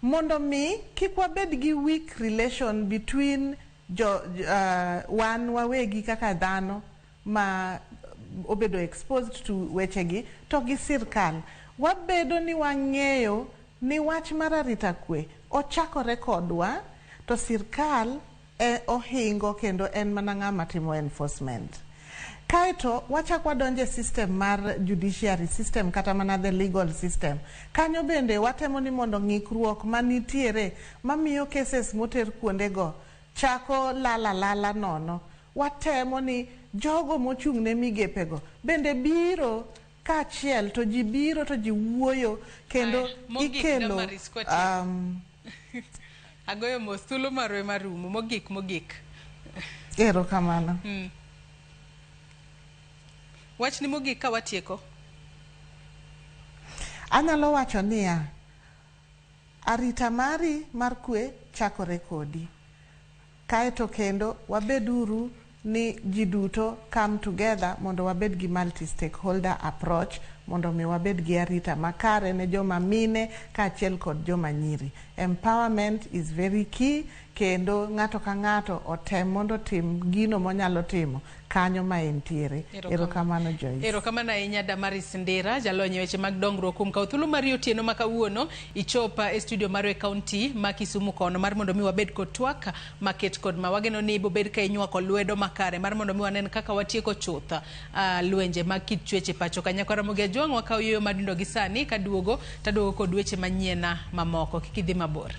mondo mi kik wabed gi weak relation between wan wawegi kaka dhano ma obedo exposed to wechegi to gi sirkal. Wabedo ni wang'eyo ni wach mar arita kwe ochakore kodwa, to sirkal ohingo kendo en mana ng'ama timo enforcement. Kaeto wachak wadonje system mar judiciary system kata mana the legal system. Kanyo bende watemo ni mondo ng'ikruok manitiere mamiyo cases moter kuondego chako lala nono. Watemo ni jogo mochung' ne migepego bende biro kaachiel, to ji biro to ji wuoyo kendo ikelo agoyo mos thuolo marwe marumo mogik erokamano. Wach ni mogik ka watieko. Anyalo wacho niya, arita mari mar kwe chakore kodi. Kaeto kendo wabeduru ni ji duto come together mondo wabed gi multi-stakeholder approach mondo mi wabed gi arita makare ne joma mine kaachiel kod joma nyiri. Empowerment is very key, kendo ng'ato ka ng'ato otem mondo tim gino monyalo timo kanyo ma entiere. Erokamano Joyce. Erokamano ahinya Damaris Ndera, jalony weche mag dongruok kuom kawo thuolo mar otieno ma kawuono ichopa e studio mar kaunti ma Kisumu kono mar mondo mi wabed kod twak maket kod mawageno ni bobed ka inywako lwedo makare mar mondo mi wanen kaka watieko chutha lwenje mag kit chweche pacho kanyakora mogia jwang' wakaw yoyo madindo gi sani kaduogo taduogo kod weche manyien mamoko. Kik idhi mabor.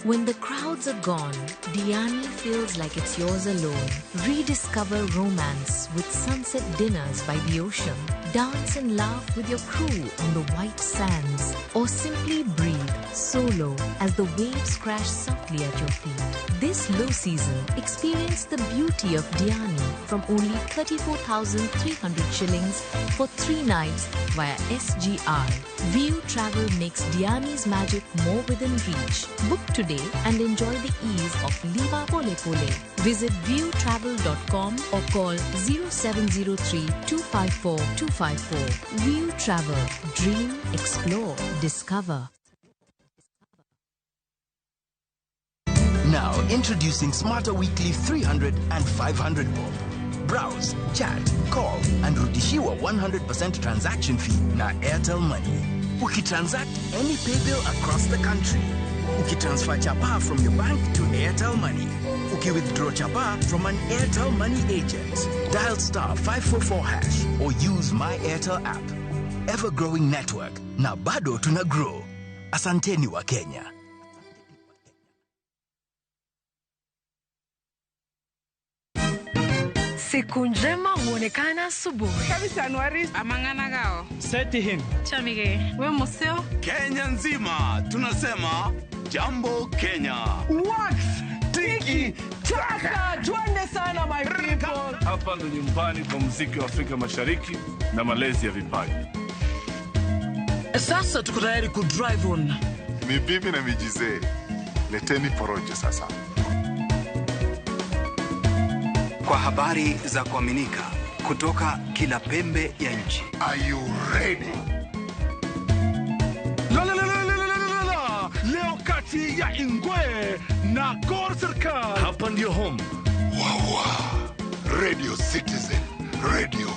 When the crowds are gone, Diani feels like it's yours alone. Rediscover romance with sunset dinners by the ocean. Dance and laugh with your crew on the white sands. Or simply breathe solo as the waves crash softly at your feet. This low season, experience the beauty of Diani from only 34,300 shillings for 3 nights via SGR. View Travel makes Diani's magic more within reach. Book today and enjoy the ease of Liva Pole Pole. Visit viewtravel.com or call 0703 254 254. View Travel. Dream, explore, discover. Now introducing Smarter Weekly 300 and 500 bob. Browse, chat, call and rudishiwa 100% transaction fee na Airtel Money. Ukitransact any pay bill across the country. Ukitransfer chapa from your bank to Airtel Money. Uki-withdraw chapa from an Airtel Money agent. Dial *544# or use My Airtel app. Ever-growing network. Na bado tuna grow. Asanteni wa Kenya. Siku njema huonekana asubuhi. Kabisa Anuari. Amangana gao. Seti him. Chamige. We museo. Kenya nzima tunasema jambo Kenya. Wax. Tiki. Taka. Twende sana my people. Hapa ndo nyumbani kwa muziki wa Afrika Mashariki na malezi ya vipaji. Sasa tuko tayari ku drive on. Mibibi na mijize. Leteni porojo sasa. Kwa habari za kuaminika kutoka kila pembe ya nchi. Are you ready? Leo kati ya Ingwe na Gor Serikal. Hapa ndio home. Wawa. Radio Citizen. Radio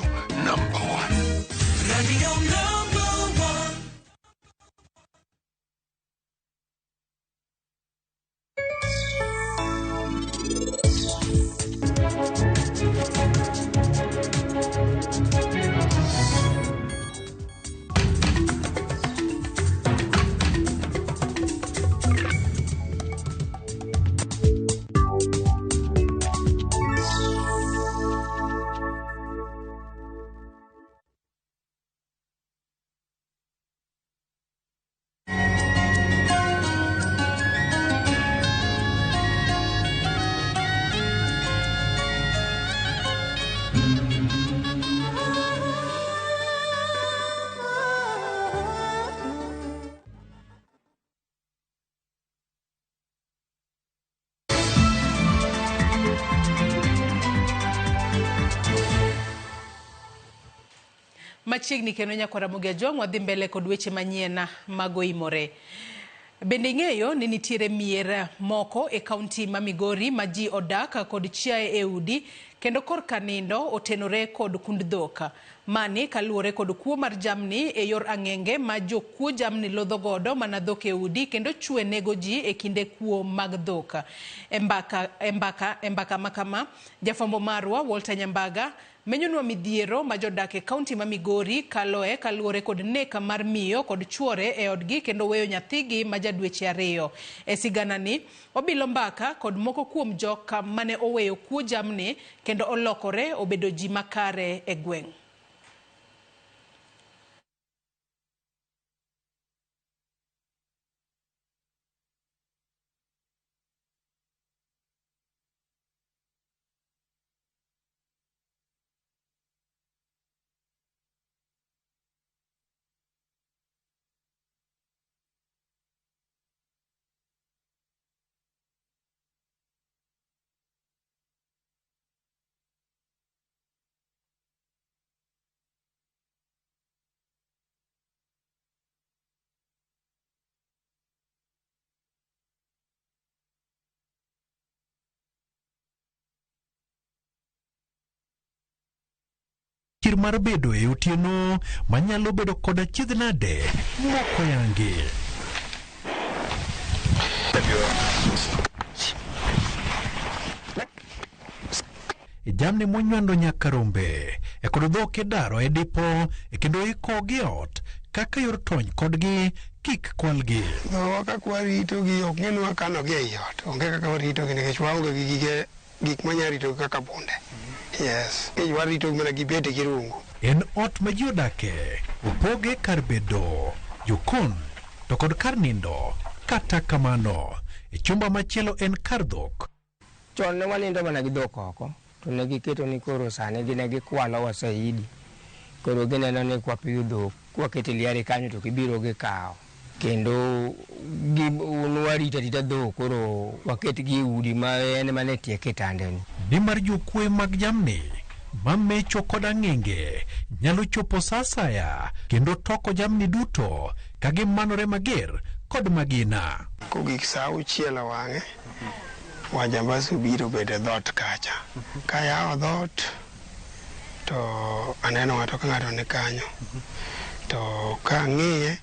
number 1. Radio number 1. machiegni kendo nyakwara Mugia Jong wadhi mbele kod weche manyien magoimore. Bende ing'eyo ni nitiere mier moko e kaunti ma Migori ma ji odak kod chiaye e udi kendo korka nindo otenore kod kund dhok. Mani kaluwore kod kuo mar jamni e yor ang'enge ma jokuo jamni lodho godo mana dhok e udi kendo chwe nego ji e kinde kuo mag dhok. Embaka makama jafwambo marwa Walter Nyambaga menyonwa midhiero ma jodak e kaunti ma Migori kaloe kaluwore kod nek mar miyo kod chuore e odgi kendo weyo nyathigi ma jadweche 2. E sigana ni obilo mbaka kod moko kuom joka mane oweyo kuo jamni kendo olokore obedo ji makare e gweng'. Chir mar bedo e otieno manyalo bedo kod achiedh nade moko yangi. Jamni monywando nyaka rombe e kod dhok e daro e dipo e kendo ikogi ot kaka yor tony kodgi kik kwalgi. Kaka waritogi ok ng'enwa kanogi e ot, onge kaka waritogi nikech waonge gi gik manyalo ritogi kaka bunde. Yes, warito mana gibete kirungu. En ot ma ji odake, opoge kar bedo, jokon, to kod kar nindo, kata kamano. E chumba machielo en kar dhok. Chon ne wanindo mana gi dhok oko, to ne giketo ni koro sani gine gikwalo wasaidi. Koro gineno ni kwapidho dhok, kwakete liare kanyo to kibiro gikawo. Kendo warita dhok koro waketgi e udi ma en mane tie kitandeni. Nimar jokwe mag jamni mamecho kod ang'enge nyalo chopo sa asaya kendo toko jamni duto ka gimanore mager kod magina. Kogik sa 6 wang'e wajambazi biro bedo e dhot kacha. Ka yawo dhot to aneno ng'ato ka ng'ato ni kanyo, to ka ang'iye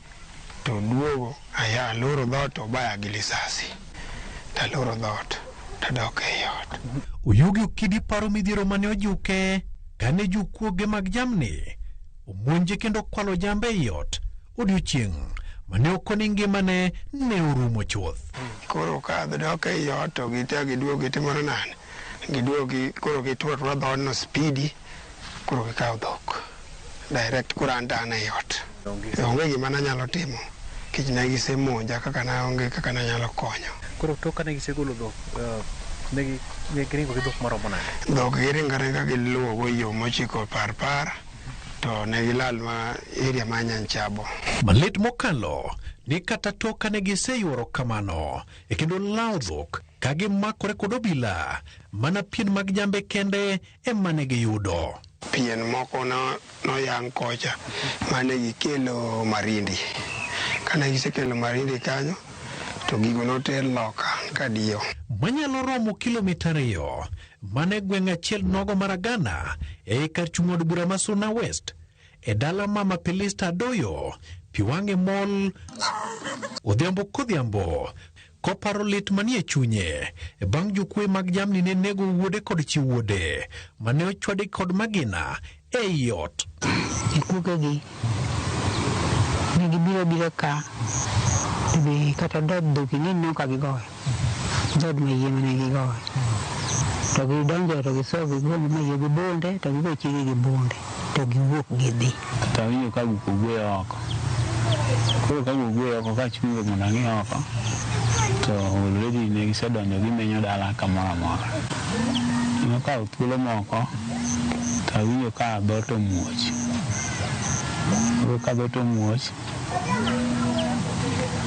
to duogo aya loro dhot to baya gi lisasi, ta loro dhot ta dok e ot. Uyugi ukidi paro midhiero mane ojuke kane jokuoge mag jamni omonje kendo kwalo jambe e ot odiochieng' mane okoni ngimane ne orumo chuth. Koro ka dok e ot to gite giduogo gitimore nane, giduogo koro gitwatwa dhodno spidi, koro gikawo dhok direct koro antane e ot. Onge gima nanyalo timo kich ne gisemonja kaka naonge kaka nanyalo konyo. Koro tok kane gisegolo dhok ne giringo gi dhok maromo nade? Dhok giringa giluwo go yo mochiko parpar to ne gilal ma area ma Nyanchabo. Malit mokalo ni kata tok kane giseyuoro kamano e kendo lawo dhok ka gimakore kod obila mana pien mag jambe kende emane giyudo. Pien moko noyang' kocha mane gikelo Marindi. Kane gisekelo Marindi kanyo to gigo noter loka kadiyo. Manyalo romo kilomita 2 mane gweng' achiel nogo Maragana e kar chung' od bura ma Suna West e dala mama Pelista Doyo piwang'e mol odhiambo kodhiambo koparo lit manie chunye bang' jokwe mag jamni ne nego wuode kod chi wuode mane ochwadi kod magina e ot. Jokugegi ne gibiro ka be kata dhok gineno ka gigoyo dhod mayie mane gigoyo to gidonjo to gisogo gigolo mayie gi bunde to gigo chigi gi bunde to giwuok gidhi. To winjo ka guko gwe oko, koro ka gugwe oko ka chungo mondo ang'i oko to already ne gisedonjo gimenyo dala kamoro amora. Nokawo thuolo moko to awinjo ka dhot omuoch, koro ka dhot omuoch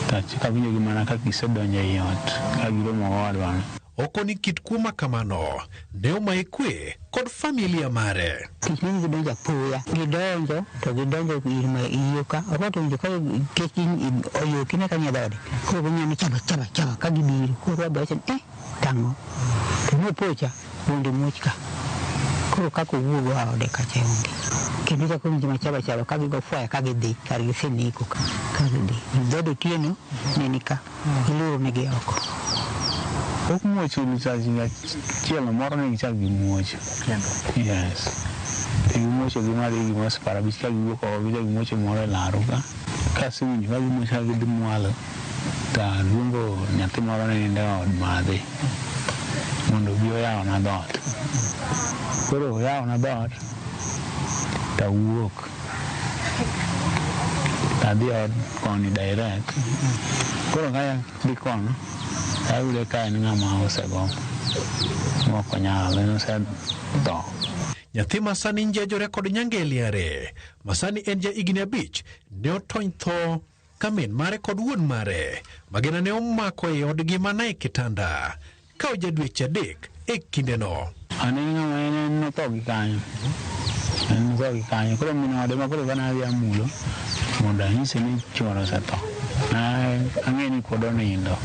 to awinjo gi mana ka gisedonjo e ot ka giromo wadwa. okoni kit kuma kamano ne omaikwe kod familia mare. Tikni gidonjo apoya, gidonjo to gidonjo irma iyoka, okoto njo ka kekin oyoki ne kanya dode. Koro gonyani chaba ka gibiro. Koro abachen tango. To no pocha bonde mochka. Koro kako wuogo aode kacha onge. Kendo chako njima chaba ka gigo fwaya ka gidhi kar giseniko ka gidhi. Dode tieno nenika iluro negi oko. Ok muocho misaji chielo moro ne gichak gi muocho. Yes. Gimuocho gimari gimos para bichak giwuok oko gichak gimuocho moro e laro ka. Kasi winjo ka gimuocho ka gidhi mwalo. Ta luongo nyathi moro ne ninde od madhi. Mondo bi oyaw na dhoot. Koro oyaw na dhoot. Ta wuok. Ta dhi od koni direct. Koro kaya dhi kono. Ayude ka en ng'ama osego moko nyalo en osedho. Nyathi masani njejore kod nyangeliare masani en ja higni 5 ne otony tho ka min mare kod wuon mare magina ne omako e odgi mana e kitanda ka oja dweche 3 e kindeno. An en ng'ama en notho gi kanyo. En notho gi kanyo. Koro min ode ma koro kana adhi amulo mondo anyise ni chuore osetho. Ang'e ni pod onindo.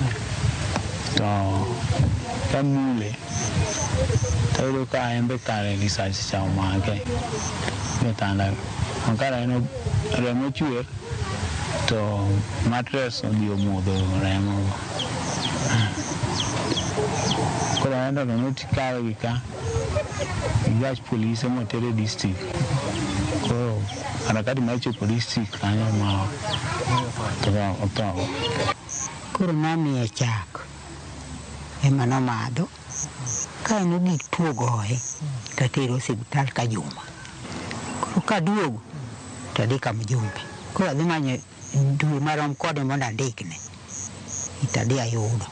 To kamule tayudo ka en be kare research cha omake betanda ankara eno remo chwer to mattress odio mudho remo koro endo no tikawe gika gach police motere district koro harakati machopo district kanyo ma to koro nami e chak ema nomadho ka en ogik tuo goye tatero osiptal ka juma koro kaduogo tadhi ka mjumbe koro adhi manyo dwe marom kode mondo andikne itadhi ayudo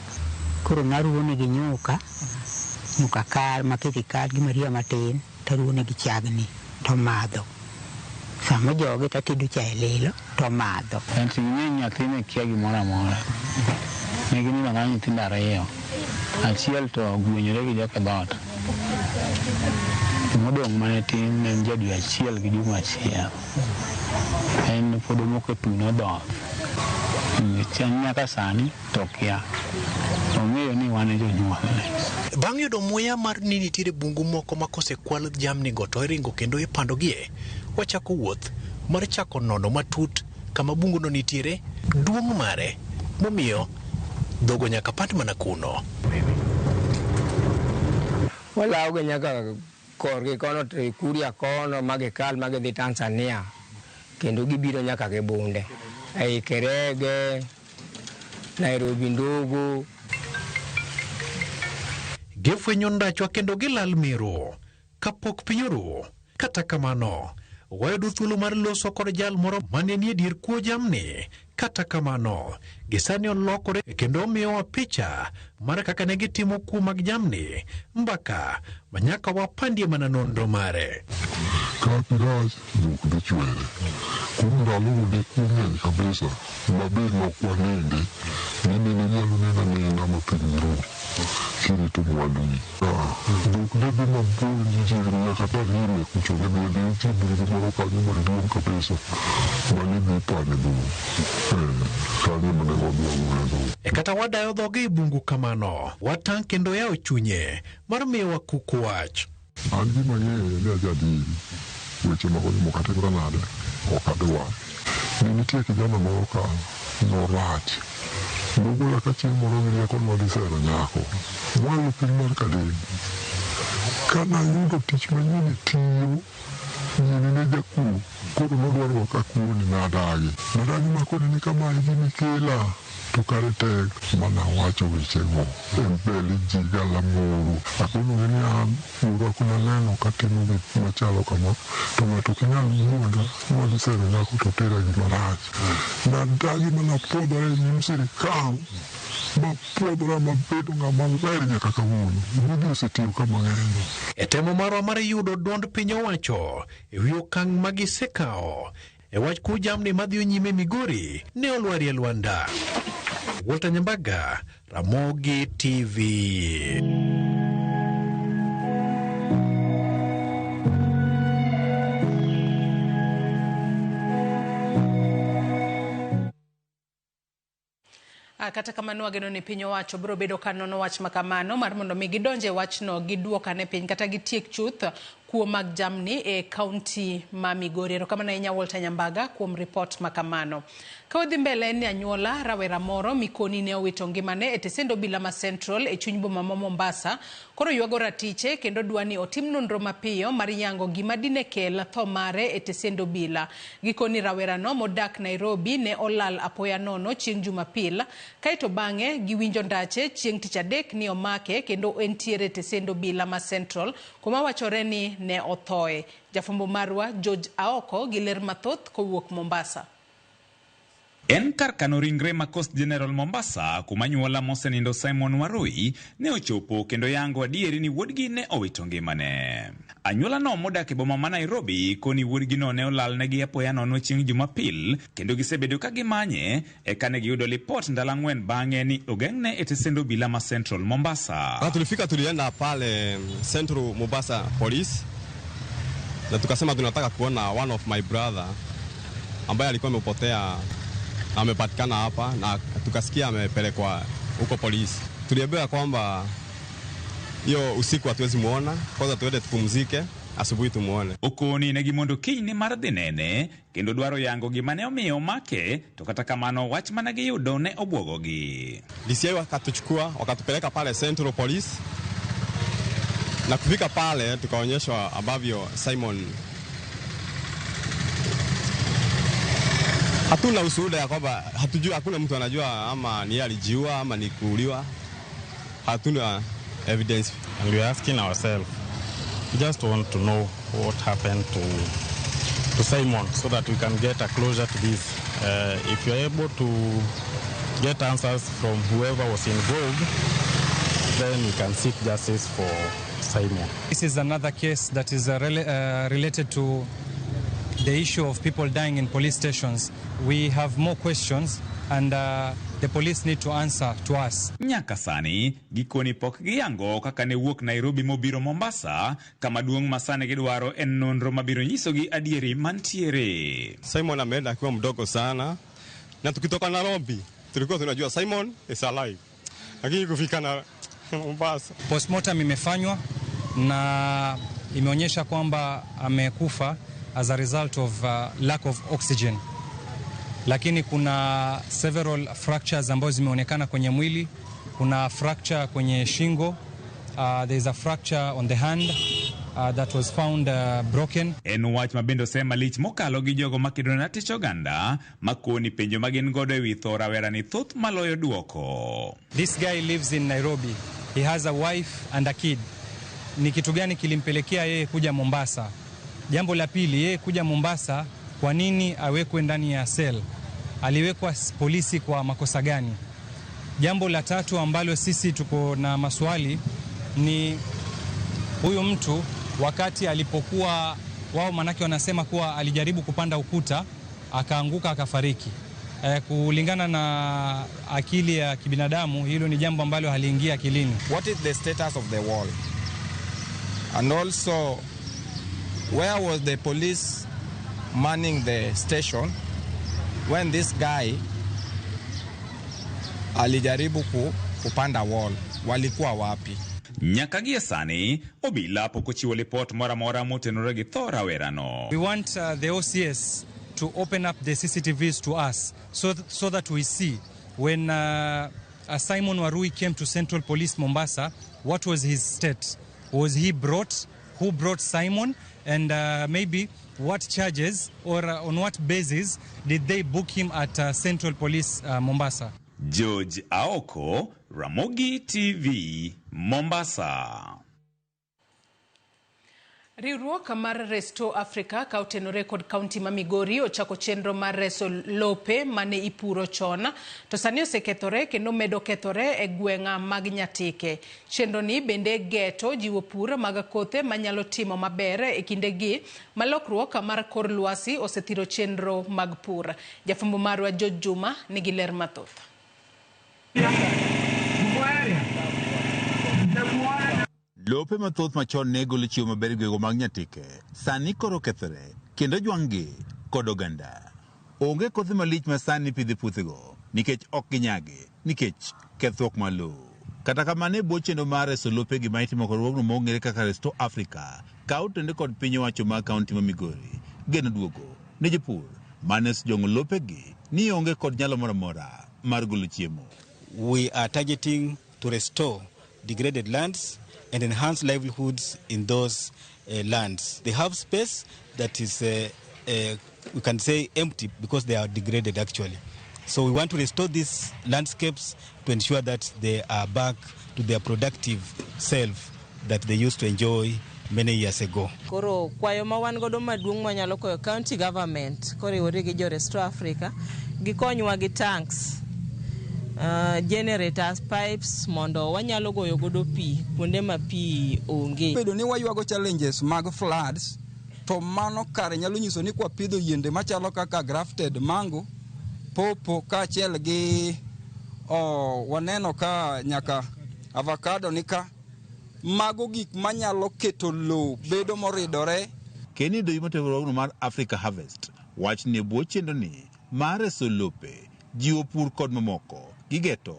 koro naruone gi nyuka kar maketi kar gi maria matin taruone gi chagni to madho sama joge tatedo chae lilo to madho. Enti nyathine kia gimoro amora ne gini mang'any nyithindo ariyo achiel to gwenyore gi joka dhot modong' mane tin en jadwe achiel gi juma achiel en pod omoko tuno dhoth nyaka sani to kia ong'eyo ni wan e jonyuolne. Bang' yudo muya mar ni nitiere bungu moko ma kosekwal jamni go to iringo kendo ipandogie, wachako wuoth mar chako nono matut kama bungu no nitiere, duong' mare momiyo dhogo nyaka pand mana kuno. Walauga nyaka korgi kono to Kuria kono magikal magidhi Tanzania kendo gibiro nyaka gi bunde ei Kerege, Nairobi ndugu. Gifwenyo ndachwa kendo gilal miro kapok piny oru. Kata kamano wayudo thuolo mar loso kod jal moro mane nie dier kuo jamni. Kata kamano gisani olokore kendo omiyowa picha mar kaka ne gitimo kuo mag jamni mbaka manyaka wapandie mana nonro mare. Kapiraj dhok dhi chwere kuom ndalo de kuom kabisa maber mokwanende nene nyalo nena nena mapiny ro kirito mwandugi dhok de dhi mabor nitiere nyaka tarime kuchoge bende nitie bungu moro kanyo maduong' kabisa mane dhi pane dhok kanyo mane wadwagore dhok. Kata wadayo dhoge e bungu kamano watang' kendo yawo chunye mar miyowa kuku wach. An gima ng'eyo ni ajadiri weche magonyo mokatimra nade ok adwar. Ne nitie kijana moro ka norach nogola ka chieng' moro gi rieko nodhi sero nyako mwalo piny mar Kadem. Kana yudo tich manyien tiyo nyiri ne jakuo koro nodwarwa ka kuo ni nadagi makone ni kama gini kela to kare tek mana wacho wechego embele ji galamoro akono ni an ura kuna neno katimo gik machalo kama to ng'ato kinyal wuonda nwadhi sero nyako to tera gima rach nadagi mana puodhore e nyim sirikal mapuodhora mabedo ng'ama ler nyaka kawuono rugi osetiyo kama ng'eny. E temo marwa mar yudo duond piny owacho e wi okang' magisekawo e wach kuo jamni madhi nyime Migori ne olwari e Luanda. Walter Nyambaga, Ramogi TV. Kata kamano wageno ni piny owacho biro bedo kanono wach makamano mar mondo mi gidonje wachno giduokane piny kata gitiek chuth kuom mag jamni e kaunti ma Migori. Erokamano ahinya Walter Nyambaga kuom report makamano. Ka wadhi mbele ni anyuola rawera moro Mikoni ne owito ngimane e tesend obila ma Central e chuny boma ma Mombasa. Koro yuago ratiche kendo dwani otim nonro mapiyo mar yango gima dine kel tho mare e tesend obila. Gikoni rawera no modak Nairobi ne olal apoya nono chieng' Jumapil, kaito bang'e giwinjo ndache chieng' Tich Adek ni omake kendo entiere tesend obila ma Central kuma wachore ni ne othoe. Jafumbo marwa George Aoko gi ler mathoth kowuok Mombasa. En kar kano ringre ma Coast General Mombasa kuma nyuola mosenindo Simon Warui ne ochopo kendo yango adieri ni wuodgi ne owito ngimane. Anyuola no modak e boma ma Nairobi koni wuodgi no ne olalnegi apoya nono chieng' Jumapil kendo gisebedo ka gimanye eka ne giyudo ripot ndalo 4 bang'e ni ogeng'ne e tesend obila ma Central Mombasa. Tulifika tulienda pale Central Mombasa Police na tukasema tunataka kuona one of my brother ambaye alikuwa amepotea amepatikana hapa, na tukasikia amepelekwa huko polisi. Tuliambiwa kwamba hiyo usiku hatuwezi muona, kwanza tuende tupumzike, asubuhi tumuone. Okoni ne gimondo kiny mar dhinene kendo dwaro yango gima ne omiyo make, to kata kamano wach mana giyudo ne obwogogi. DCI wakatuchukua wakatupeleka pale Central Police, na kufika pale tukaonyeshwa ambavyo Simon hatuna ushuhuda ya kwamba hatujui, hakuna mtu anajua ama ni alijiua ama ni kuuliwa. Hatuna evidence. And we are asking ourselves, we just want to know what happened to Simon so that we can get a closure to this. If you are able to get answers from whoever was involved, then we can seek justice for Simon. This is another case that is related to the issue of people dying in police stations. We have more questions and the police need to answer to us. Nyaka sani gikoni pok giyango kaka ne wuok Nairobi mobiro Mombasa, kama duong' masane gidwaro en nonro mabiro nyisogi adieri mantiere. Simon ameenda akiwa mdogo sana, na tukitoka Nairobi tulikuwa tunajua Simon is alive, lakini kufika na Mombasa postmortem imefanywa na imeonyesha kwamba amekufa as a result of lack of oxygen. Lakini kuna several fractures ambazo zimeonekana kwenye mwili. Kuna fracture kwenye shingo. There is a fracture on the hand that was found broken. En wach mabendo sema lich mokalo gi jogo makedo na tich oganda makoni penjo magin godo ewi tho rawera ni thoth maloyo duoko. This guy lives in Nairobi. He has a wife and a kid. Ni kitu gani kilimpelekea yeye kuja Mombasa? Jambo la pili, yeye kuja Mombasa, kwa nini awekwe ndani ya cell? Aliwekwa polisi kwa makosa gani? Jambo la tatu ambalo sisi tuko na maswali ni huyu mtu wakati alipokuwa, wao manake wanasema kuwa alijaribu kupanda ukuta, akaanguka akafariki. Kulingana na akili ya kibinadamu, hilo ni jambo ambalo haliingia akilini. What is the status of the wall? And also, where was the police manning the station when this guy alijaribu kupanda wall? Walikuwa wapi? Nyaka gie sani obila pokochiwo report mora motenore gi tho rawerano. We want the OCS to open up the CCTVs to us so that we see when Simon Warui came to Central Police Mombasa, what was his state? Was he brought? Who brought Simon? And maybe what charges or on what basis did they book him at Central Police Mombasa? George Aoko, Ramogi TV, Mombasa. Riwruok mar Resto Africa ka otenore kod kaunti ma Migori ochako chenro mar reso lope mane ipuro chon to sani osekethore kendo medo kethore e gweng'a mag Nyatike. Chenro ni bende geto jiwo pur mag kothe manyalo timo maber e kindegi malokruok mar kor lwasi osethiro chenro mag pur. Jafumbo marwa George Juma nigi ler mathoth. Lope mathoth machon ne golo chiwo maber gwego mag Nyatike sani koro kethore kendo jwang'gi kod oganda. Onge kothe malich ma sani pidhi puothego nikech ok ginyagi nikech kethruok mar lowo. Kata kamano, bwo chenro mar reso lopegi ma itimo kod riwruogno mong'ere kaka Restore Africa, kawo tende kod piny owacho mag kaunti ma Migori geno duogo ne jopur mane jong'o lopegi ni onge kod nyalo moro amora mar golo chiemo. We are targeting to restore degraded lands and enhance livelihoods in those lands. They have space that is, we can say, empty because they are degraded actually. So we want to restore these landscapes to ensure that they are back to their productive self that they used to enjoy many years ago. Koro kwayo ma wan godo maduong' manyalo koyo county government koriwore gi jo Restore Africa gikonywa gi tanks, generators, pipes mondo wanyalo goyo godo pi kuonde ma pi onge. Bedo ni waywago challenges mag floods, to mano kare nyalo nyiso ni kwa pidho yiende machalo kaka grafted mango, popo kaachiel gi waneno ka nyaka avocado nika, mago gik manyalo keto lowo bedo moridore. Keni do yimote riwruogno mar Africa Harvest wach ni bwo chenro ni mar reso lope jiwo pur kod mamoko gigeto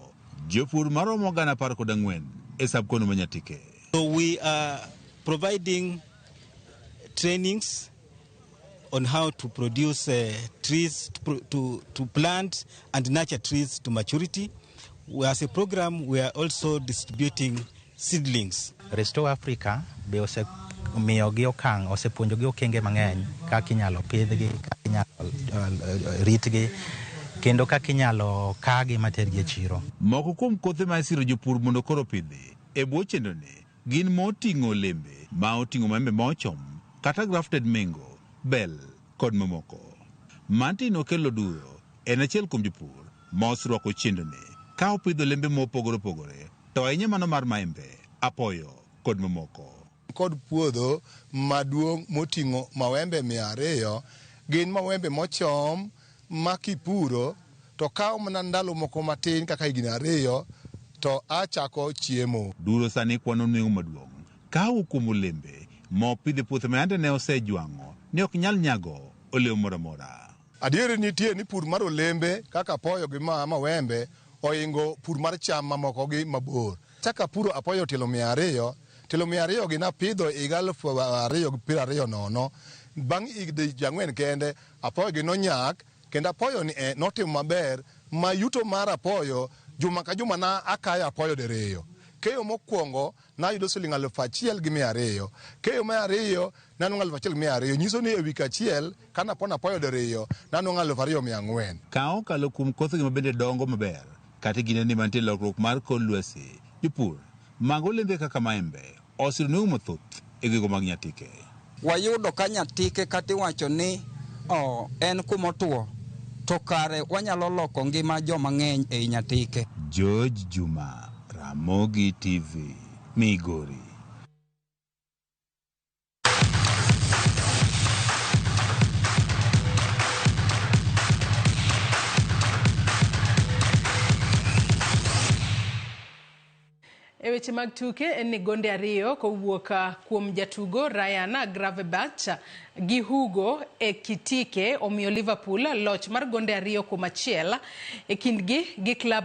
jopur maromo 14,000 e sabkono ma Nyatike. So we are providing trainings on how to produce trees, to plant and nurture trees to maturity. As a program, we are also distributing seedlings. Restore Africa be osemiyogi okang' osepuonjogi okenge mang'eny kaka inyalo pidhgi, kaka inyalo ritgi, kendo kaka inyalo kagi matergi e chiro. Moko kuom kothe ma isiro jopur mondo koro pidhi e bwo chenro ni gin moting'o olembe ma oting'o maembe mochom kata grafted mango, bell kod mamoko. Martin okelo duro en achiel kuom jopur ma osirwako chenro ni ka opidho olembe mopogore opogore to ahinya mano mar maembe, apoyo kod mamoko. Kod puodho maduong' moting'o mawembe 200 gin mawembe mochom makipuro to kawo mana ndalo moko matin kaka higni 2 to achako chiemo. Duro sani kwano nweng'o maduong' kawo kuom olembe mopidhe puothe ma yande ne osejwang'o ni ok nyal nyago olemo moro amora. Adieri nitie ni pur mar olembe kaka apoyo gi mawembe oingo pur mar cham mamoko gi mabor. Chaka puro apoyo tilo 200 gi napidho higa 2020. Bang' higni 4 kende apoyo gi nonyak kendo apoyo ni notimo maber ma yuto mar apoyo juma ka juma na akaya apoyo diriyo. Keyo mokwongo nayudo siling' 1,200. Keyo mar ariyo nanwang'o 1,200. Nyiso ni ewi kachiel kana pona apoyo diriyo nanwang'o 2,400. Ka okalo kuom kothegi ma bende dongo maber kata gine ni mantie lokruok mar kor lwasi, jopur mag olembe kaka maembe osiro nweng'o mathoth e gwenge mag Nyatike. Wayudo ka Nyatike kata iwacho ni en kumotuo to kare wanyalo loko ngima joma ng'eny e Nyatike. George Juma, Ramogi TV, Migori. E weche mag tuke en ni gonde ariyo kowuok kuom jatugo Ryan Gravenberch gi Hugo e Kitike omiyo Liverpool loch mar gonde 2-1 e kindgi gi klab